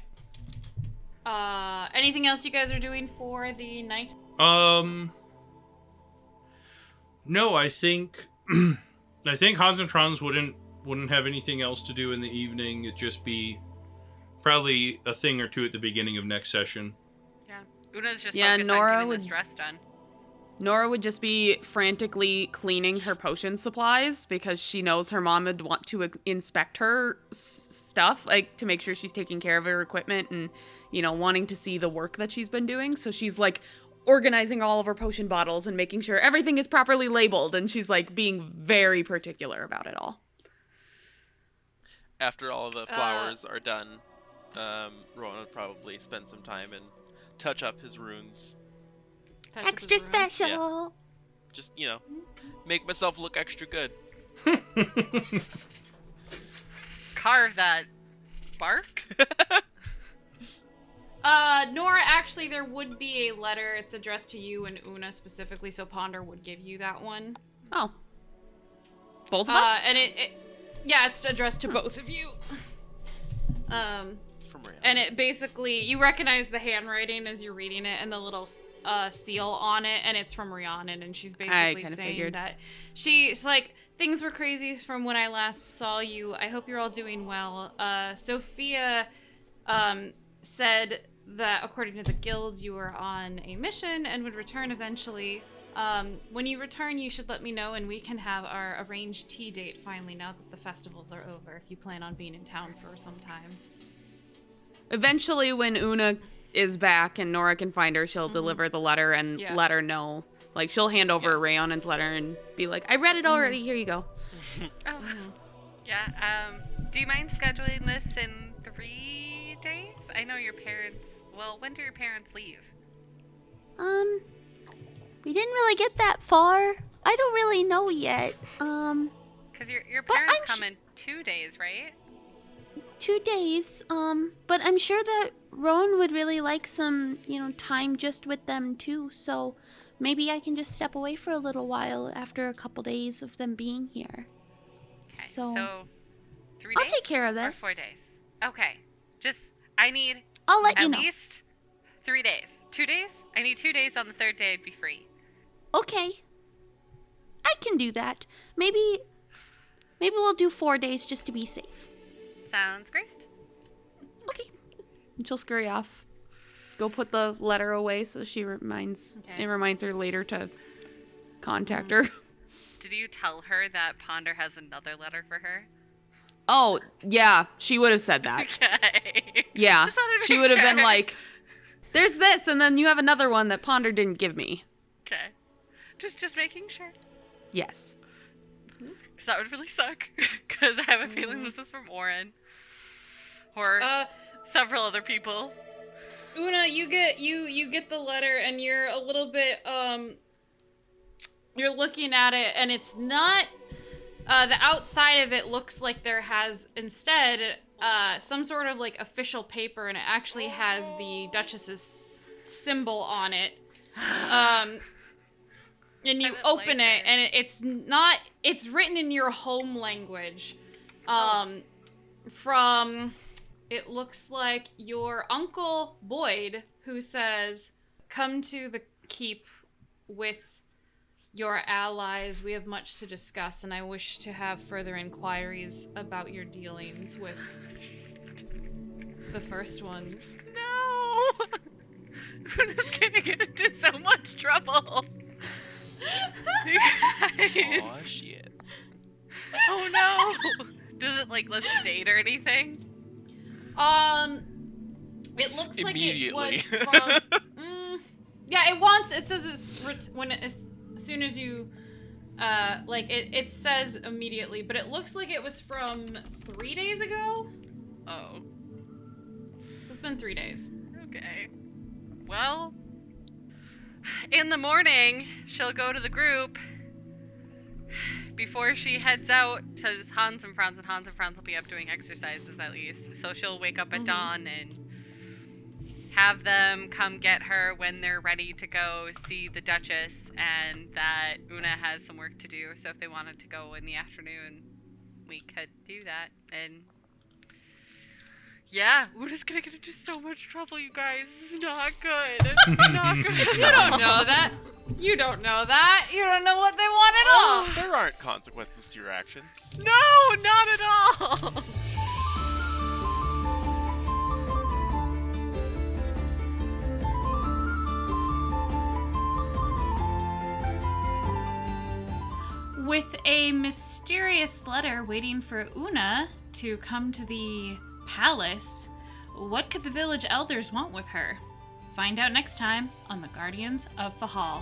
Anything else you guys are doing for the night? No, I think Hans and Franz wouldn't have anything else to do in the evening. It'd just be probably a thing or two at the beginning of next session. Yeah. Una's just Yeah, focused Nora on getting would- this dress done. Nora would just be frantically cleaning her potion supplies because she knows her mom would want to inspect her stuff, like to make sure she's taking care of her equipment and, you know, wanting to see the work that she's been doing. So she's like organizing all of her potion bottles and making sure everything is properly labeled, and she's like being very particular about it all. After all the flowers are done, Rowan would probably spend some time and touch up his runes. Extra special. Just, you know, make myself look extra good. Carve that bark? Nora, actually, there would be a letter. It's addressed to you and Una specifically, so Ponder would give you that one. Oh. Both of us? And yeah, it's addressed to both of you. It's from Rhiannon. And it basically, you recognize the handwriting as you're reading it and the little seal on it, and it's from Rhiannon, and she's basically saying that she's like, things were crazy from when I last saw you. I hope you're all doing well. Sophia said that according to the guild, you were on a mission and would return eventually. When you return, you should let me know, and we can have our arranged tea date finally now that the festivals are over, if you plan on being in town for some time. Eventually, when Una is back and Nora can find her, she'll deliver the letter and let her know. Like, she'll hand over Rayonnan's letter and be like, I read it already, here you go. Oh. Yeah, do you mind scheduling this in 3 days? I know your parents, well, when do your parents leave? We didn't really get that far. I don't really know yet. Because your parents come in 2 days, right? 2 days, but I'm sure that Rowan would really like some, time just with them too, so maybe I can just step away for a little while after a couple days of them being here. Okay, So 3 days? I'll take care of Or this. 4 days? Okay. I need I'll let you at know. least 3 days. 2 days? I need 2 days. On the third day I'd be free. Okay. I can do that. Maybe we'll do 4 days just to be safe. Sounds great. Okay. And she'll scurry off. Go put the letter away so it reminds her later to contact her. Did you tell her that Ponder has another letter for her? Oh, yeah, she would have said that. Okay. Yeah, Just wanted to she make would have been sure. like, there's this, and then you have another one that Ponder didn't give me. Okay. Just making sure. Yes. Because that would really suck. Because I have a feeling this is from Oren. Or several other people. Una, you get the letter, and you're a little bit you're looking at it, and it's not the outside of it looks like there has instead some sort of like official paper, and it actually has the Duchess's symbol on it. And you open it, and it's written in your home language. From, it looks like your Uncle Boyd, who says, come to the keep with your allies. We have much to discuss, and I wish to have further inquiries about your dealings with the first ones. No! Una's gonna get into so much trouble. You guys. Aw, shit. Oh no! Does it like list date or anything? It looks like it Immediately. was from. It says as soon as you, it says immediately, but it looks like it was from 3 days ago. Oh. So it's been 3 days. Okay. Well, in the morning, she'll go to the group before she heads out to Hans and Franz will be up doing exercises at least. So she'll wake up at dawn and have them come get her when they're ready to go see the Duchess, and that Una has some work to do, so if they wanted to go in the afternoon, we could do that. And yeah, Una's gonna get into so much trouble, you guys. This is not good. It's not good. You don't know that. You don't know that. You don't know what they want at all. There aren't consequences to your actions. No, not at all. With a mysterious letter waiting for Una to come to the palace, what could the village elders want with her? Find out next time on the Guardians of Fehal.